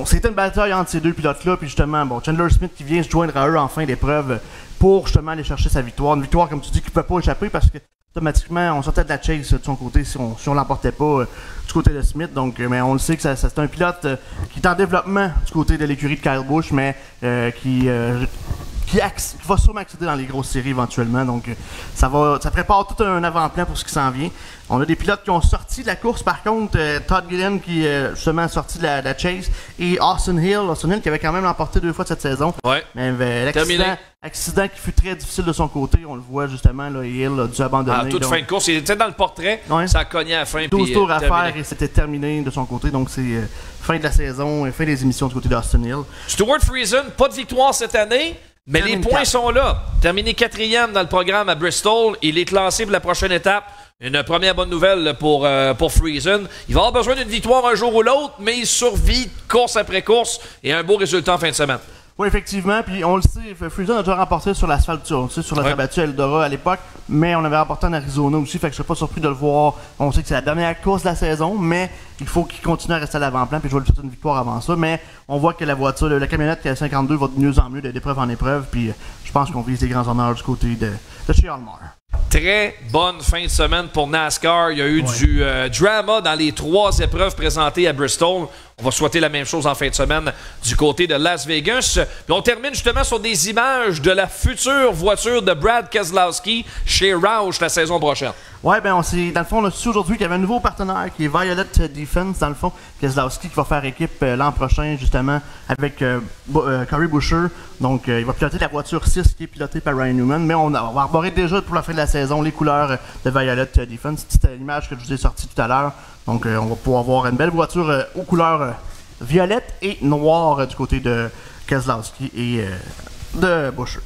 C'était une bataille entre ces deux pilotes-là, puis justement, Chandler Smith qui vient se joindre à eux en fin d'épreuve pour justement aller chercher sa victoire. Une victoire, comme tu dis, qui ne peut pas échapper parce que automatiquement, on sortait de la chase de son côté si on l'emportait pas du côté de Smith. Donc, mais on le sait que c'est un pilote qui est en développement du côté de l'écurie de Kyle Busch, mais qui va sûrement accéder dans les grosses séries éventuellement. Donc, ça prépare tout un avant-plan pour ce qui s'en vient. On a des pilotes qui ont sorti de la course, par contre, Todd Gilliland qui est justement sorti de la chase, et Austin Hill qui avait quand même l'emporté 2 fois cette saison. Ouais. Mais l'accident qui fut très difficile de son côté, on le voit justement, là, Hill a dû abandonner. Toute fin de course, il était dans le portrait, ça a cogné à la fin. 12 tours à faire et c'était terminé de son côté, donc c'est fin de la saison et fin des émissions du côté d'Austin Hill. Stuart Friesen, pas de victoire cette année. Mais les points sont là. Terminé 4e dans le programme à Bristol. Il est classé pour la prochaine étape. Une première bonne nouvelle pour Friesen. Il va avoir besoin d'une victoire un jour ou l'autre, mais il survit course après course et un beau résultat en fin de semaine. Oui, effectivement. Puis on le sait, Friesen a déjà remporté sur l'asphalte, sur la terre battue à Eldora à l'époque, mais on avait remporté en Arizona aussi, fait que je serais pas surpris de le voir. On sait que c'est la dernière course de la saison, mais il faut qu'il continue à rester à l'avant-plan, puis je vais lui faire une victoire avant ça. Mais on voit que la voiture, la camionnette qui a 52 va de mieux en mieux d'épreuve en épreuve, puis je pense qu'on vise des grands honneurs du côté de chez Allmar. Très bonne fin de semaine pour NASCAR. Il y a eu du drama dans les 3 épreuves présentées à Bristol. On va souhaiter la même chose en fin de semaine du côté de Las Vegas. Puis on termine justement sur des images de la future voiture de Brad Keselowski chez Roush la saison prochaine. Ouais, dans le fond, on a su aujourd'hui qu'il y avait un nouveau partenaire qui est Violet Defense, dans le fond, Keselowski qui va faire équipe l'an prochain, justement, avec Corey Buescher. Donc, il va piloter la voiture 6 qui est pilotée par Ryan Newman. Mais on va arborer déjà pour la fin de la saison les couleurs de Violet Defense. C'était l'image que je vous ai sortie tout à l'heure. Donc, on va pouvoir avoir une belle voiture aux couleurs violette et noire du côté de Keselowski et de Buescher.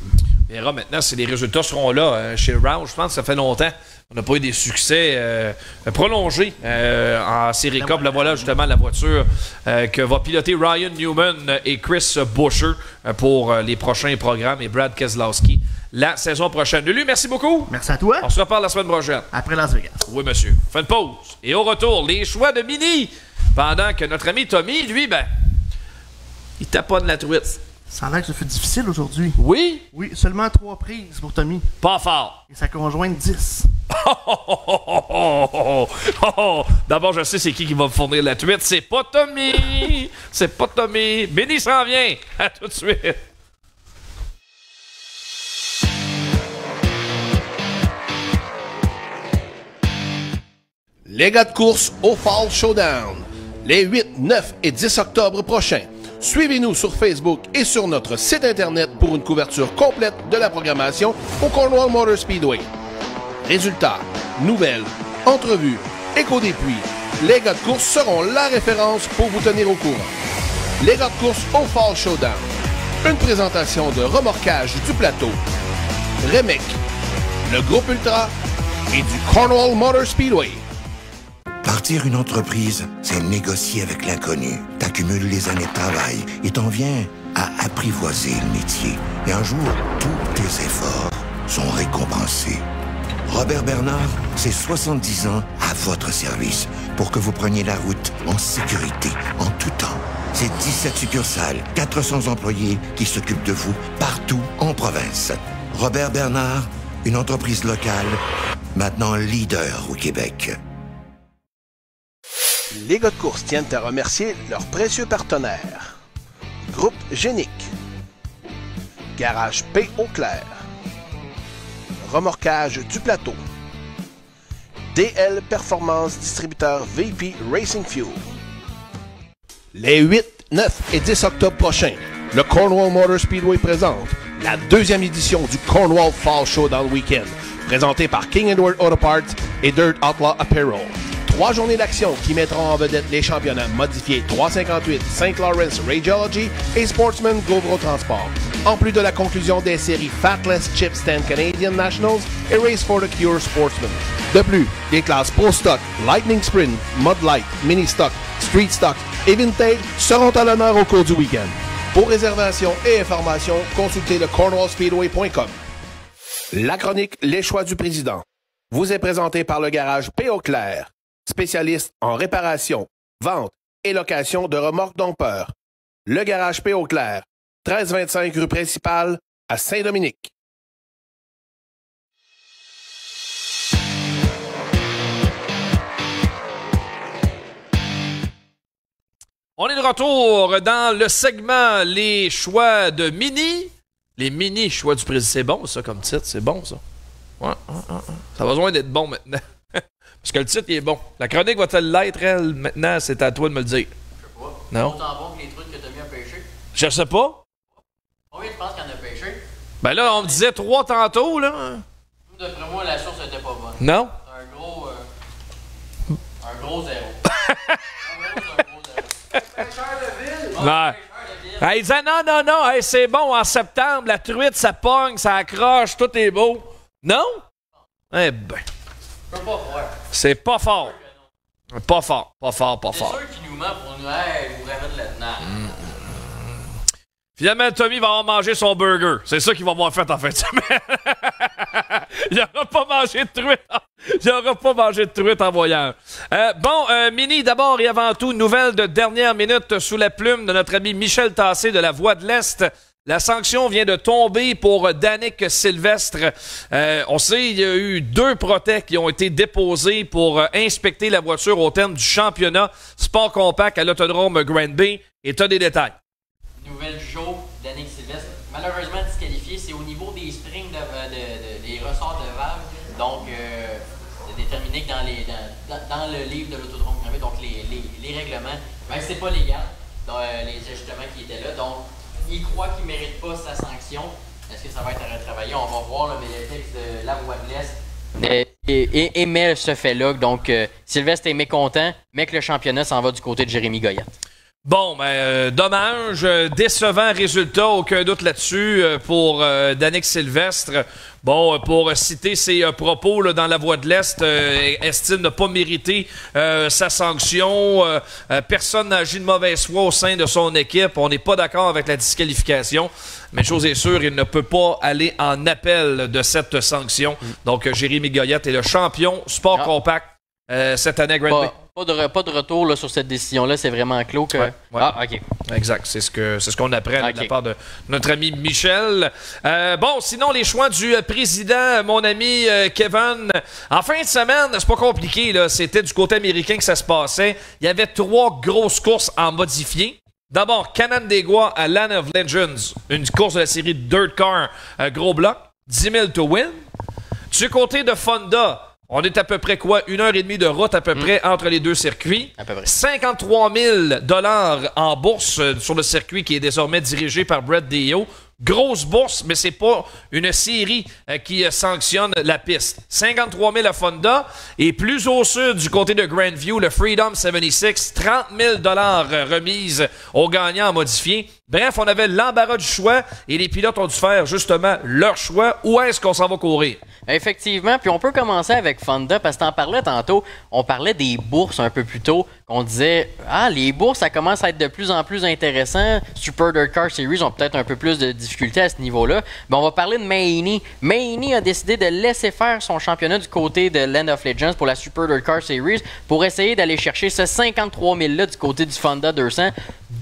On verra maintenant si les résultats seront là chez Roush. Je pense que ça fait longtemps. On n'a pas eu des succès prolongés en série Cup. Là, voilà justement la voiture que va piloter Ryan Newman et Chris Buescher pour les prochains programmes et Brad Keselowski la saison prochaine. Lulu, merci beaucoup. Merci à toi. On se reparle la semaine prochaine. Après Las Vegas. Oui, monsieur. Fin de pause. Et au retour, les choix de Mini. Pendant que notre ami Tommy, lui, il taponne la truite. Ça a l'air que ça fait difficile aujourd'hui. Oui? Oui, seulement 3 prises pour Tommy. Pas fort. Et sa conjointe 10. D'abord, je sais c'est qui va me fournir la truite. C'est pas Tommy. C'est pas Tommy. Benny s'en vient. À tout de suite. Les gars de course au Fall Showdown, les 8, 9 et 10 octobre prochains. Suivez-nous sur Facebook et sur notre site Internet pour une couverture complète de la programmation au Cornwall Motor Speedway. Résultats, nouvelles, entrevues, écho des pluies. Les gars de course seront la référence pour vous tenir au courant. Les gars de course au Fall Showdown. Une présentation de Remorquage du Plateau, Remec, le Groupe Ultra et du Cornwall Motor Speedway. Partir une entreprise, c'est négocier avec l'inconnu. T'accumules les années de travail et t'en viens à apprivoiser le métier. Et un jour, tous tes efforts sont récompensés. Robert Bernard, c'est 70 ans à votre service pour que vous preniez la route en sécurité, en tout temps. C'est 17 succursales, 400 employés qui s'occupent de vous partout en province. Robert Bernard, une entreprise locale, maintenant leader au Québec. Les gars de course tiennent à remercier leurs précieux partenaires. Groupe Génic, Garage P. Auclair, Remorquage du Plateau, DL Performance Distributeur VP Racing Fuel. Les 8, 9 et 10 octobre prochains, le Cornwall Motor Speedway présente la deuxième édition du Cornwall Fall Showdown Weekend, présenté par King Edward Auto Parts et Dirt Outlaw Apparel. 3 journées d'action qui mettront en vedette les championnats modifiés 358, St. Lawrence Radiology et Sportsman Gobro Transport. En plus de la conclusion des séries Fatless Chip Stand Canadian Nationals et Race for the Cure Sportsman. De plus, les classes Pro Stock, Lightning Sprint, Mud Light, Mini Stock, Street Stock et Vintage seront à l'honneur au cours du week-end. Pour réservation et informations, consultez le cornwallspeedway.com. La chronique Les choix du président vous est présentée par le garage P. Auclair, spécialiste en réparation, vente et location de remorques dompeurs. Le garage P. Auclair, 1325 rue principale à Saint-Dominique. On est de retour dans le segment Les choix de Mini. Les mini choix du président. C'est bon, ça, comme titre. C'est bon, ça. Ouais. Ça a besoin d'être bon maintenant. Parce que le titre, il est bon. La chronique va-t-elle l'être, elle? Maintenant, c'est à toi de me le dire. Je sais pas. Non? Autant bon que les trucs que t'as mis à pêcher. Je sais pas. Combien tu penses qu'il y en a pêché? Ben là, on me disait 3 tantôt, là. D'après moi, la source était pas bonne. Non? Un gros zéro. Ouais. Il disait non, hey, c'est bon, en septembre, la truite, ça pogne, ça accroche, tout est beau. Non? Eh ben. Je peux pas croire. C'est pas fort. Pas fort. C'est sûr qu'il nous ment pour nous, hey, vous remettre là-dedans. Finalement, Tommy va avoir mangé son burger. C'est ça qu'il va avoir fait en fin de semaine. Il n'aura pas mangé de truite. Il n'aura pas mangé de truite en voyant. Mini, d'abord et avant tout, nouvelle de dernière minute sous la plume de notre ami Michel Tassé de la Voix de l'Est. La sanction vient de tomber pour Danick Sylvestre. On sait il y a eu 2 protèques qui ont été déposés pour inspecter la voiture au terme du championnat Sport Compact à l'Autodrome Granby. Et tu as des détails. Nouvelle du jour, Danick Sylvestre, malheureusement disqualifié. C'est au niveau des springs, des ressorts de valve. Donc, c'est déterminé que dans le livre de l'Autodrome Granby, donc les règlements, ben, c'est pas légal, donc, les ajustements qui étaient là. Donc, il croit qu'il ne mérite pas sa sanction. Est-ce que ça va être à retravailler? On va voir, là, mais le texte de la Voix de l'Est émet ce fait-là. Donc, Sylvestre est mécontent, mais que le championnat s'en va du côté de Jérémy Goyette. Bon, dommage, décevant résultat, aucun doute là-dessus pour Danick Sylvestre. Bon, pour citer ses propos là, dans la Voix de l'Est, estime ne pas mériter sa sanction. Personne n'a agi de mauvaise foi au sein de son équipe. On n'est pas d'accord avec la disqualification. Mais chose est sûre, il ne peut pas aller en appel de cette sanction. Donc, Jérémy Goyette est le champion Sport Compact cette année à Granby. Pas de retour là, sur cette décision-là, c'est vraiment clos que... Ouais. Ah, OK. Exact, c'est ce qu'on apprend de la part de notre ami Michel. Sinon, les choix du président, mon ami Kevin. En fin de semaine, c'est pas compliqué, là. C'était du côté américain que ça se passait. Il y avait 3 grosses courses en modifié. D'abord, Canandaigua à Land of Legends, une course de la série Dirt Car, gros bloc, 10 000 to win. Du côté de Fonda, on est à peu près quoi? 1h30 de route à peu près entre les 2 circuits. À peu près. 53 000 $ en bourse sur le circuit qui est désormais dirigé par Brett Deyo. Grosse bourse, mais c'est pas une série qui sanctionne la piste. 53 000 à Fonda et plus au sud du côté de Grandview, le Freedom 76, 30 000 $ remise aux gagnants modifiés. Bref, on avait l'embarras du choix et les pilotes ont dû faire justement leur choix. Où est-ce qu'on s'en va courir? Effectivement, puis on peut commencer avec Fonda parce que t'en parlais tantôt, on parlait des bourses un peu plus tôt. qu'on disait les bourses, ça commence à être de plus en plus intéressant. Super Dirt Car Series ont peut-être un peu plus de difficultés à ce niveau-là. Mais on va parler de Mahaney. Mahaney a décidé de laisser faire son championnat du côté de Land of Legends pour la Super Dirt Car Series pour essayer d'aller chercher ce 53 000-là du côté du Fonda 200.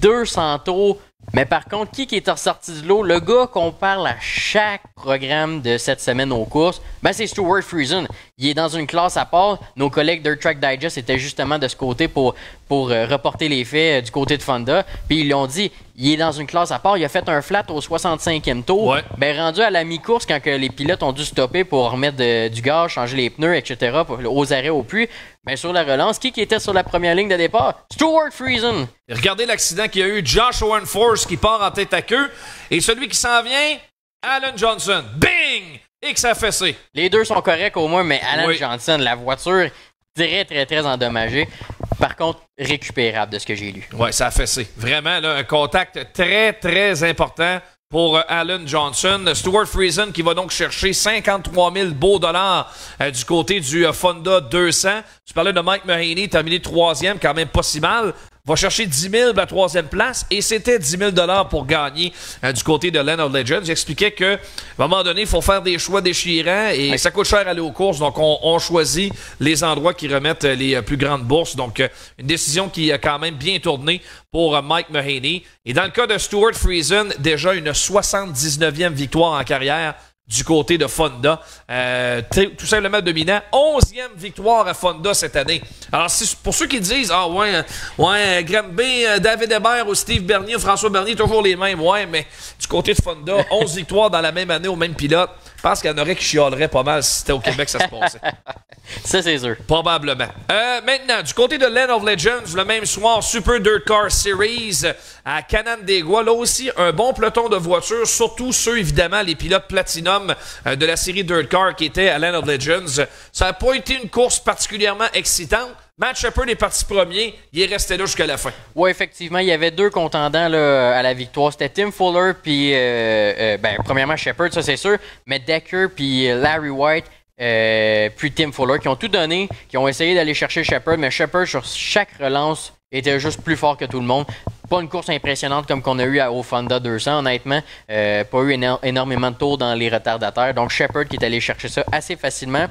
200 tours. Mais par contre, qui est ressorti de l'eau? Le gars qu'on parle à chaque programme de cette semaine aux courses, c'est Stuart Friesen. Il est dans une classe à part. Nos collègues Dirt Track Digest étaient justement de ce côté pour reporter les faits du côté de Fonda. Puis ils l'ont dit, il est dans une classe à part. Il a fait un flat au 65e tour. Ouais. Rendu à la mi-course, quand que les pilotes ont dû stopper pour remettre du gaz, changer les pneus, etc., aux arrêts au puits, sur la relance, qui était sur la première ligne de départ? Stuart Friesen. Regardez l'accident qu'il y a eu. Josh Owen Force qui part en tête à queue. Et celui qui s'en vient, Alan Johnson. Bing! Et que ça a fessé. Les deux sont corrects au moins, mais Alan Johnson, la voiture, très, très, très endommagée. Par contre, récupérable de ce que j'ai lu. Oui, ça a fessé. Vraiment, là, un contact très, très important pour Alan Johnson. Stuart Friesen qui va donc chercher 53 000 beaux dollars du côté du Fonda 200. Tu parlais de Mike Mahaney, terminé 3e, quand même pas si mal. Va chercher 10 000 à la 3e place et c'était 10 000 $ pour gagner du côté de Land of Legends. J'expliquais qu'à un moment donné, il faut faire des choix déchirants et ça coûte cher aller aux courses. Donc, on choisit les endroits qui remettent les plus grandes bourses. Donc, une décision qui a quand même bien tourné pour Mike Mahaney. Et dans le cas de Stuart Friesen, déjà une 79e victoire en carrière du côté de Fonda. Tout simplement dominant. 11e victoire à Fonda cette année. Alors, pour ceux qui disent, Granby, David Hébert ou Steve Bernier ou François Bernier, toujours les mêmes. Ouais, mais du côté de Fonda, 11 victoires dans la même année au même pilote. Je pense qu'il y en aurait qui chialeraient pas mal si c'était au Québec que ça se passait. Ça, c'est sûr. Probablement. Maintenant, du côté de Land of Legends, le même soir, Super Dirt Car Series à Canandaigua. Là aussi, un bon peloton de voitures, surtout ceux, évidemment, les pilotes Platinum de la série Dirt Car qui étaient à Land of Legends. Ça n'a pas été une course particulièrement excitante. Matt Shepard est parti premier. Il est resté là jusqu'à la fin. Oui, effectivement, il y avait deux contendants là, à la victoire. C'était Tim Fuller puis, premièrement, Shepard, ça c'est sûr, mais Decker puis Larry White, puis Tim Fuller, qui ont tout donné, qui ont essayé d'aller chercher Shepard, mais Shepard, sur chaque relance, était juste plus fort que tout le monde. Pas une course impressionnante comme qu'on a eu au Fonda 200, honnêtement. Pas eu énormément de tours dans les retardataires. Donc, Shepard qui est allé chercher ça assez facilement.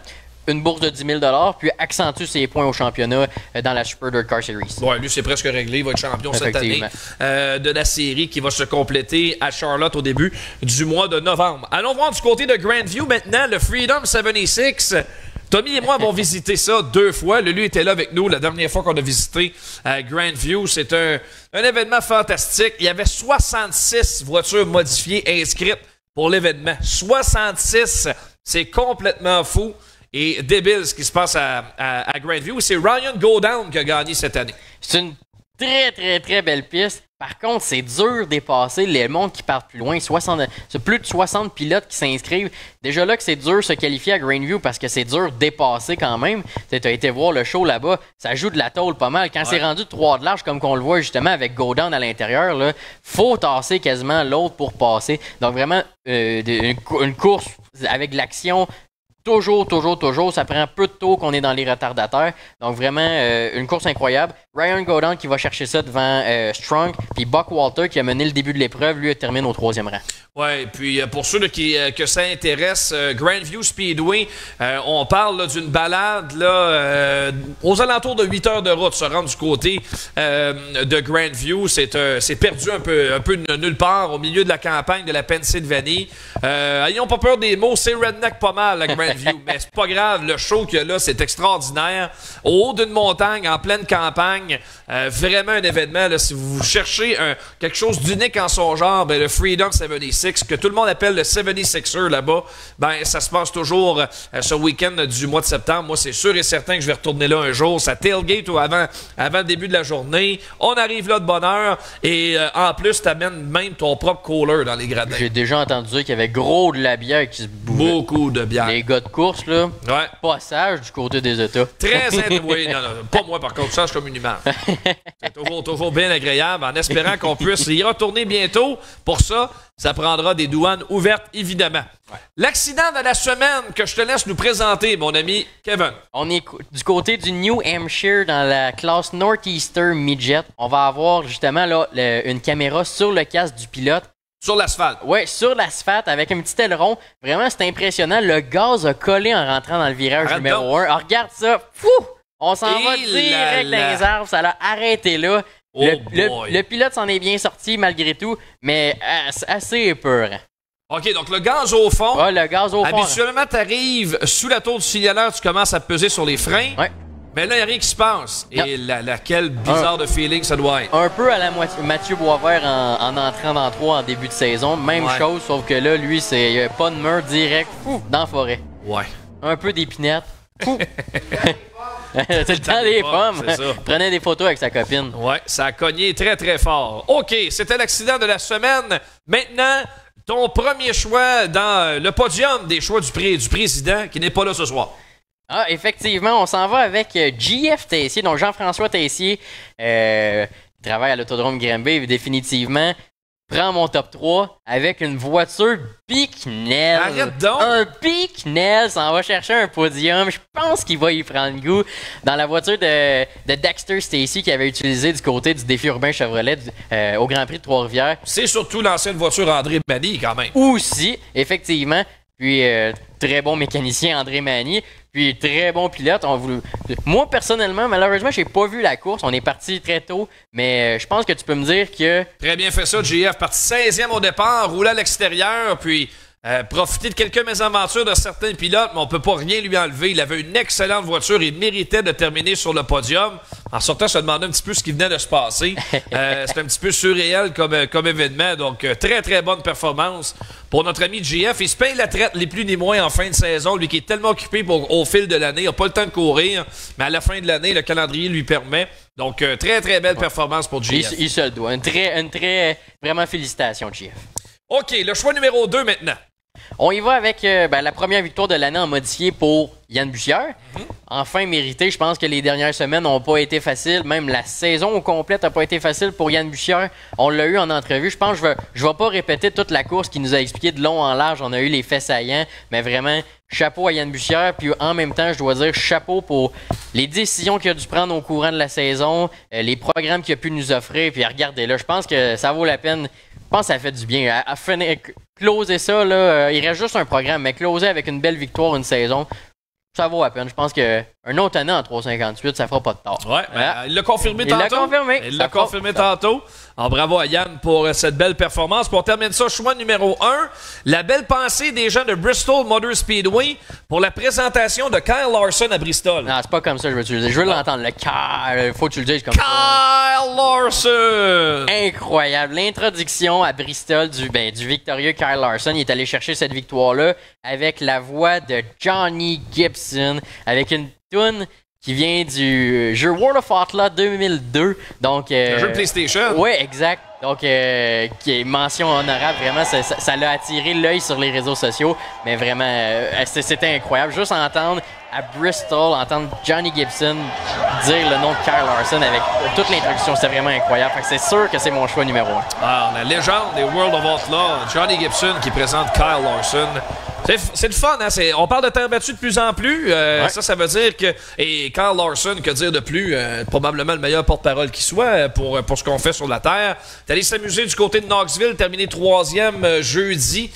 Une bourse de 10 000 $, puis accentue ses points au championnat dans la Super Dirt Car Series. Ouais, lui, c'est presque réglé. Il va être champion cette année de la série qui va se compléter à Charlotte au début du mois de novembre. Allons voir du côté de Grandview maintenant, le Freedom 76. Tommy et moi avons visité ça 2 fois. Lui était là avec nous la dernière fois qu'on a visité Grandview. C'est un événement fantastique. Il y avait 66 voitures modifiées inscrites pour l'événement. 66! C'est complètement fou. Et débile ce qui se passe à Grandview. C'est Ryan Godown qui a gagné cette année. C'est une très, très, très belle piste. Par contre, c'est dur de dépasser les mondes qui partent plus loin. C'est plus de 60 pilotes qui s'inscrivent. Déjà là que c'est dur de se qualifier à Grandview parce que c'est dur de dépasser quand même. Tu as été voir le show là-bas. Ça joue de la tôle pas mal. Quand c'est rendu de 3 de large, comme qu'on le voit justement avec Godown à l'intérieur, là, faut tasser quasiment l'autre pour passer. Donc vraiment, une course avec de l'action. Toujours. Ça prend peu de tours qu'on est dans les retardataires. Donc, vraiment, une course incroyable. Ryan Godown qui va chercher ça devant Strong. Puis Buck Walter qui a mené le début de l'épreuve, lui, termine au 3e rang. Ouais, puis pour ceux là, que ça intéresse, Grandview Speedway, on parle là, d'une balade là, aux alentours de 8 heures de route, se rendre du côté de Grandview. C'est perdu un peu nulle part, au milieu de la campagne de la Pennsylvanie. Ayons pas peur des mots, c'est redneck pas mal à Grandview, mais c'est pas grave, le show qu'il y a là, c'est extraordinaire. Au haut d'une montagne, en pleine campagne, vraiment un événement. Là, si vous cherchez quelque chose d'unique en son genre, ben, le Freedom 76, que tout le monde appelle le 76er là-bas, ben ça se passe toujours ce week-end du mois de septembre. Moi, c'est sûr et certain que je vais retourner là un jour. Ça tailgate ou avant le début de la journée. On arrive là de bonne heure et en plus, t'amènes même ton propre cooler dans les gradins. J'ai déjà entendu dire qu'il y avait gros de la bière qui se bouvait. Beaucoup de bière. Les gars de course, là, pas sage du côté des États. Oui, non, pas moi par contre, sage comme une image. C'est toujours bien agréable en espérant qu'on puisse y retourner bientôt. Pour ça, ça prendra des douanes ouvertes, évidemment. Ouais. L'accident de la semaine que je te laisse nous présenter, mon ami Kevin. On est du côté du New Hampshire dans la classe Northeastern Midget. On va avoir justement là une caméra sur le casque du pilote. Sur l'asphalte. Oui, sur l'asphalte avec un petit aileron. Vraiment, c'est impressionnant. Le gaz a collé en rentrant dans le virage numéro 1. Alors, regarde ça. Fou! On s'en va direct dans les arbres. Ça l'a arrêté là. Oh le pilote s'en est bien sorti malgré tout, mais assez épeurant. OK, donc le gaz au fond. Ouais, le gaz au fond. Habituellement, tu arrives sous la tour du signaleur, tu commences à peser sur les freins. Ouais. Mais là, il n'y a rien qui se passe. Et quel bizarre de feeling ça doit être. Un peu à la Mathieu Boisvert en entrant dans 3 en début de saison. Même chose, sauf que là, lui, c'est pas de mur direct dans la forêt. Ouais. Un peu d'épinette. C'est le temps des pommes. Prenait des photos avec sa copine. Ouais, ça a cogné très, très fort. OK, c'était l'accident de la semaine. Maintenant, ton premier choix dans le podium des choix du président qui n'est pas là ce soir. Ah, effectivement, on s'en va avec JF Tessier, donc Jean-François Tessier, qui travaille à l'Autodrome Granby, définitivement. Prends mon top 3 avec une voiture Bicknell. Arrête donc! Un Bicknell s'en va chercher un podium. Je pense qu'il va y prendre goût. Dans la voiture de Dexter Stacy qu'il avait utilisée du côté du défi urbain Chevrolet au Grand Prix de Trois-Rivières. C'est surtout l'ancienne voiture André Mani, quand même. Aussi, effectivement. Puis, très bon mécanicien André Mani. Puis, très bon pilote. Moi, personnellement, malheureusement, j'ai pas vu la course. On est parti très tôt. Mais je pense que tu peux me dire que... Très bien fait ça, JF. Parti 16e au départ, roulé à l'extérieur, puis profiter de quelques mésaventures de certains pilotes, mais on peut pas rien lui enlever. Il avait une excellente voiture. Il méritait de terminer sur le podium. En sortant, je me demandais un petit peu ce qui venait de se passer. C'est un petit peu surréel comme événement. Donc, très, très bonne performance pour notre ami JF. Il se paye la traite, les plus ni moins, en fin de saison. Lui qui est tellement occupé au fil de l'année. Il n'a pas le temps de courir, mais à la fin de l'année, le calendrier lui permet. Donc, très, très belle performance pour JF. Il se le doit. Vraiment félicitations, JF. OK, le choix numéro 2 maintenant. On y va avec la première victoire de l'année en modifié pour Yann Bussière. Enfin mérité. Je pense que les dernières semaines n'ont pas été faciles. Même la saison au complet n'a pas été facile pour Yann Bussière. On l'a eu en entrevue. Je pense que je vais pas répéter toute la course qu'il nous a expliqué de long en large. On a eu les faits saillants. Mais vraiment, chapeau à Yann Bussière. Puis en même temps, je dois dire chapeau pour les décisions qu'il a dû prendre au courant de la saison, les programmes qu'il a pu nous offrir. Puis regardez là, je pense que ça vaut la peine. Je pense que ça fait du bien. À closer ça, là, il reste juste un programme, mais closer avec une belle victoire une saison, ça vaut la peine. Je pense qu'un autre année en 3,58, ça fera pas de tort. Ouais, il l'a confirmé tantôt. Il l'a confirmé tantôt. Alors, bravo à Yann pour cette belle performance. Pour terminer ça, choix numéro 1, la belle pensée des gens de Bristol Motor Speedway pour la présentation de Kyle Larson à Bristol. Non, c'est pas comme ça que je veux utiliser. Je veux l'entendre. Le Kyle, faut que tu le dises comme ça. Kyle Larson! Incroyable. L'introduction à Bristol du victorieux Kyle Larson. Il est allé chercher cette victoire-là avec la voix de Johnny Gibson, avec une toune qui vient du jeu World of Outlaw 2002. Donc, le jeu PlayStation. Oui, exact. Donc, qui est mention honorable. Vraiment, ça l'a attiré l'œil sur les réseaux sociaux. Mais vraiment, c'était incroyable. Juste entendre à Bristol, entendre Johnny Gibson dire le nom de Kyle Larson avec toute l'introduction, c'était vraiment incroyable. Fait que c'est sûr que c'est mon choix numéro 1. Alors, la légende des World of Outlaw, Johnny Gibson qui présente Kyle Larson. C'est le fun, hein? On parle de terre battue de plus en plus. Ça veut dire que... Et Kyle Larson, que dire de plus? Probablement le meilleur porte-parole qui soit pour ce qu'on fait sur la terre. T'es allé s'amuser du côté de Knoxville, terminé 3e jeudi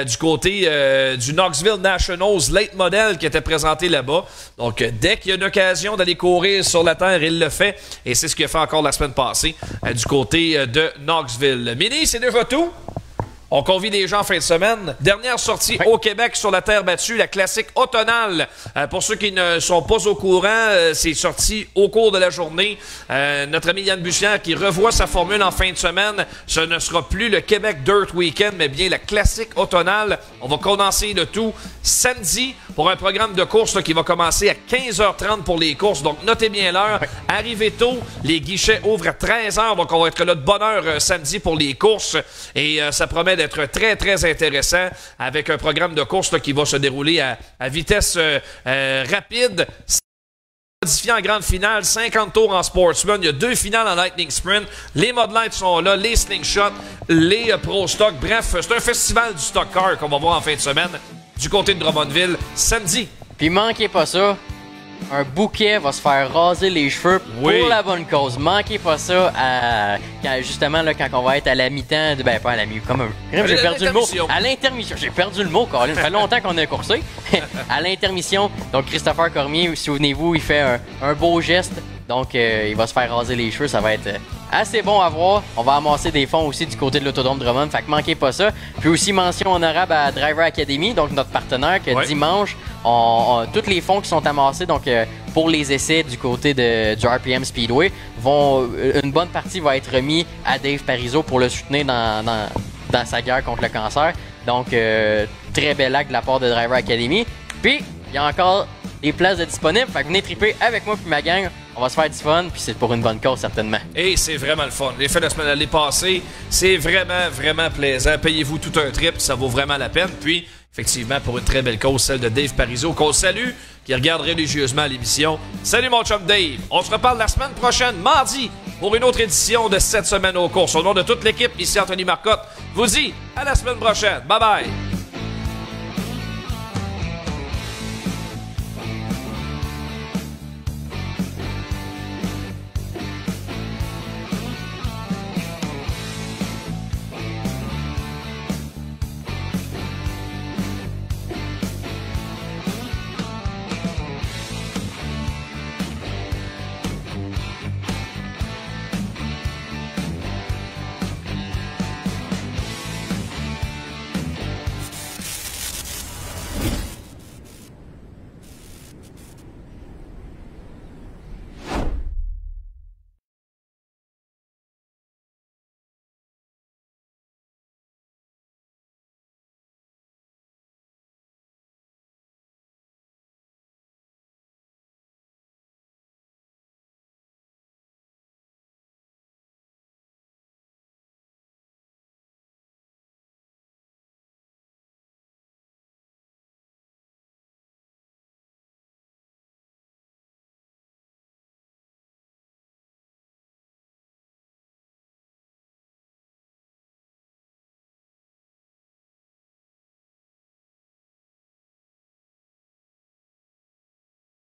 du côté du Knoxville Nationals Late Model qui était présenté là-bas. Donc, dès qu'il y a une occasion d'aller courir sur la terre, il le fait. Et c'est ce qu'il a fait encore la semaine passée du côté de Knoxville. Mini, c'est déjà tout. On convie les gens en fin de semaine. Dernière sortie au Québec sur la terre battue, la classique automnale. Pour ceux qui ne sont pas au courant, c'est sorti au cours de la journée. Notre ami Yann Bussière qui revoit sa formule en fin de semaine. Ce ne sera plus le Québec Dirt Weekend, mais bien la classique automnale. On va condenser le tout samedi pour un programme de course qui va commencer à 15h30 pour les courses. Donc, notez bien l'heure. Arrivez tôt. Les guichets ouvrent à 13h. Donc, on va être là de bonne heure samedi pour les courses. Et ça promet d'être très, très intéressant avec un programme de course qui va se dérouler à vitesse rapide. Modifié en grande finale, 50 tours en Sportsman. Il y a 2 finales en Lightning Sprint. Les Mod Lights sont là, les Slingshot, les Pro Stock. Bref, c'est un festival du stock car qu'on va voir en fin de semaine du côté de Drummondville samedi. Puis manquez pas ça. Un bouquet va se faire raser les cheveux pour la bonne cause. Manquez pas ça justement là, quand on va être à la mi-temps. Ben, pas à la mi-temps, comme j'ai perdu le mot. À l'intermission. J'ai perdu le mot, Colin. Ça fait longtemps qu'on a coursé. À l'intermission. Donc, Christopher Cormier, souvenez-vous, il fait un beau geste. Donc, il va se faire raser les cheveux. Ça va être assez bon à voir. On va amasser des fonds aussi du côté de l'Autodrome Drummond. Fait que manquez pas ça. Puis aussi, mention honorable à Driver Academy, donc notre partenaire, que dimanche, tous les fonds qui sont amassés donc pour les essais du côté du RPM Speedway, une bonne partie va être remis à Dave Parizeau pour le soutenir dans sa guerre contre le cancer. Donc, très bel acte de la part de Driver Academy. Puis, il y a encore des places de disponibles. Fait que venez triper avec moi puis ma gang. On va se faire du fun, puis c'est pour une bonne cause, certainement. Et c'est vraiment le fun. Les fêtes de la semaine l'année passée, c'est vraiment, vraiment plaisant. Payez-vous tout un trip, ça vaut vraiment la peine. Puis, effectivement, pour une très belle cause, celle de Dave Parizeau, qu'on salue, qui regarde religieusement l'émission. Salut mon chum Dave! On se reparle la semaine prochaine, mardi, pour une autre édition de cette semaine aux courses. Au nom de toute l'équipe, ici Anthony Marcotte, vous dit à la semaine prochaine. Bye bye!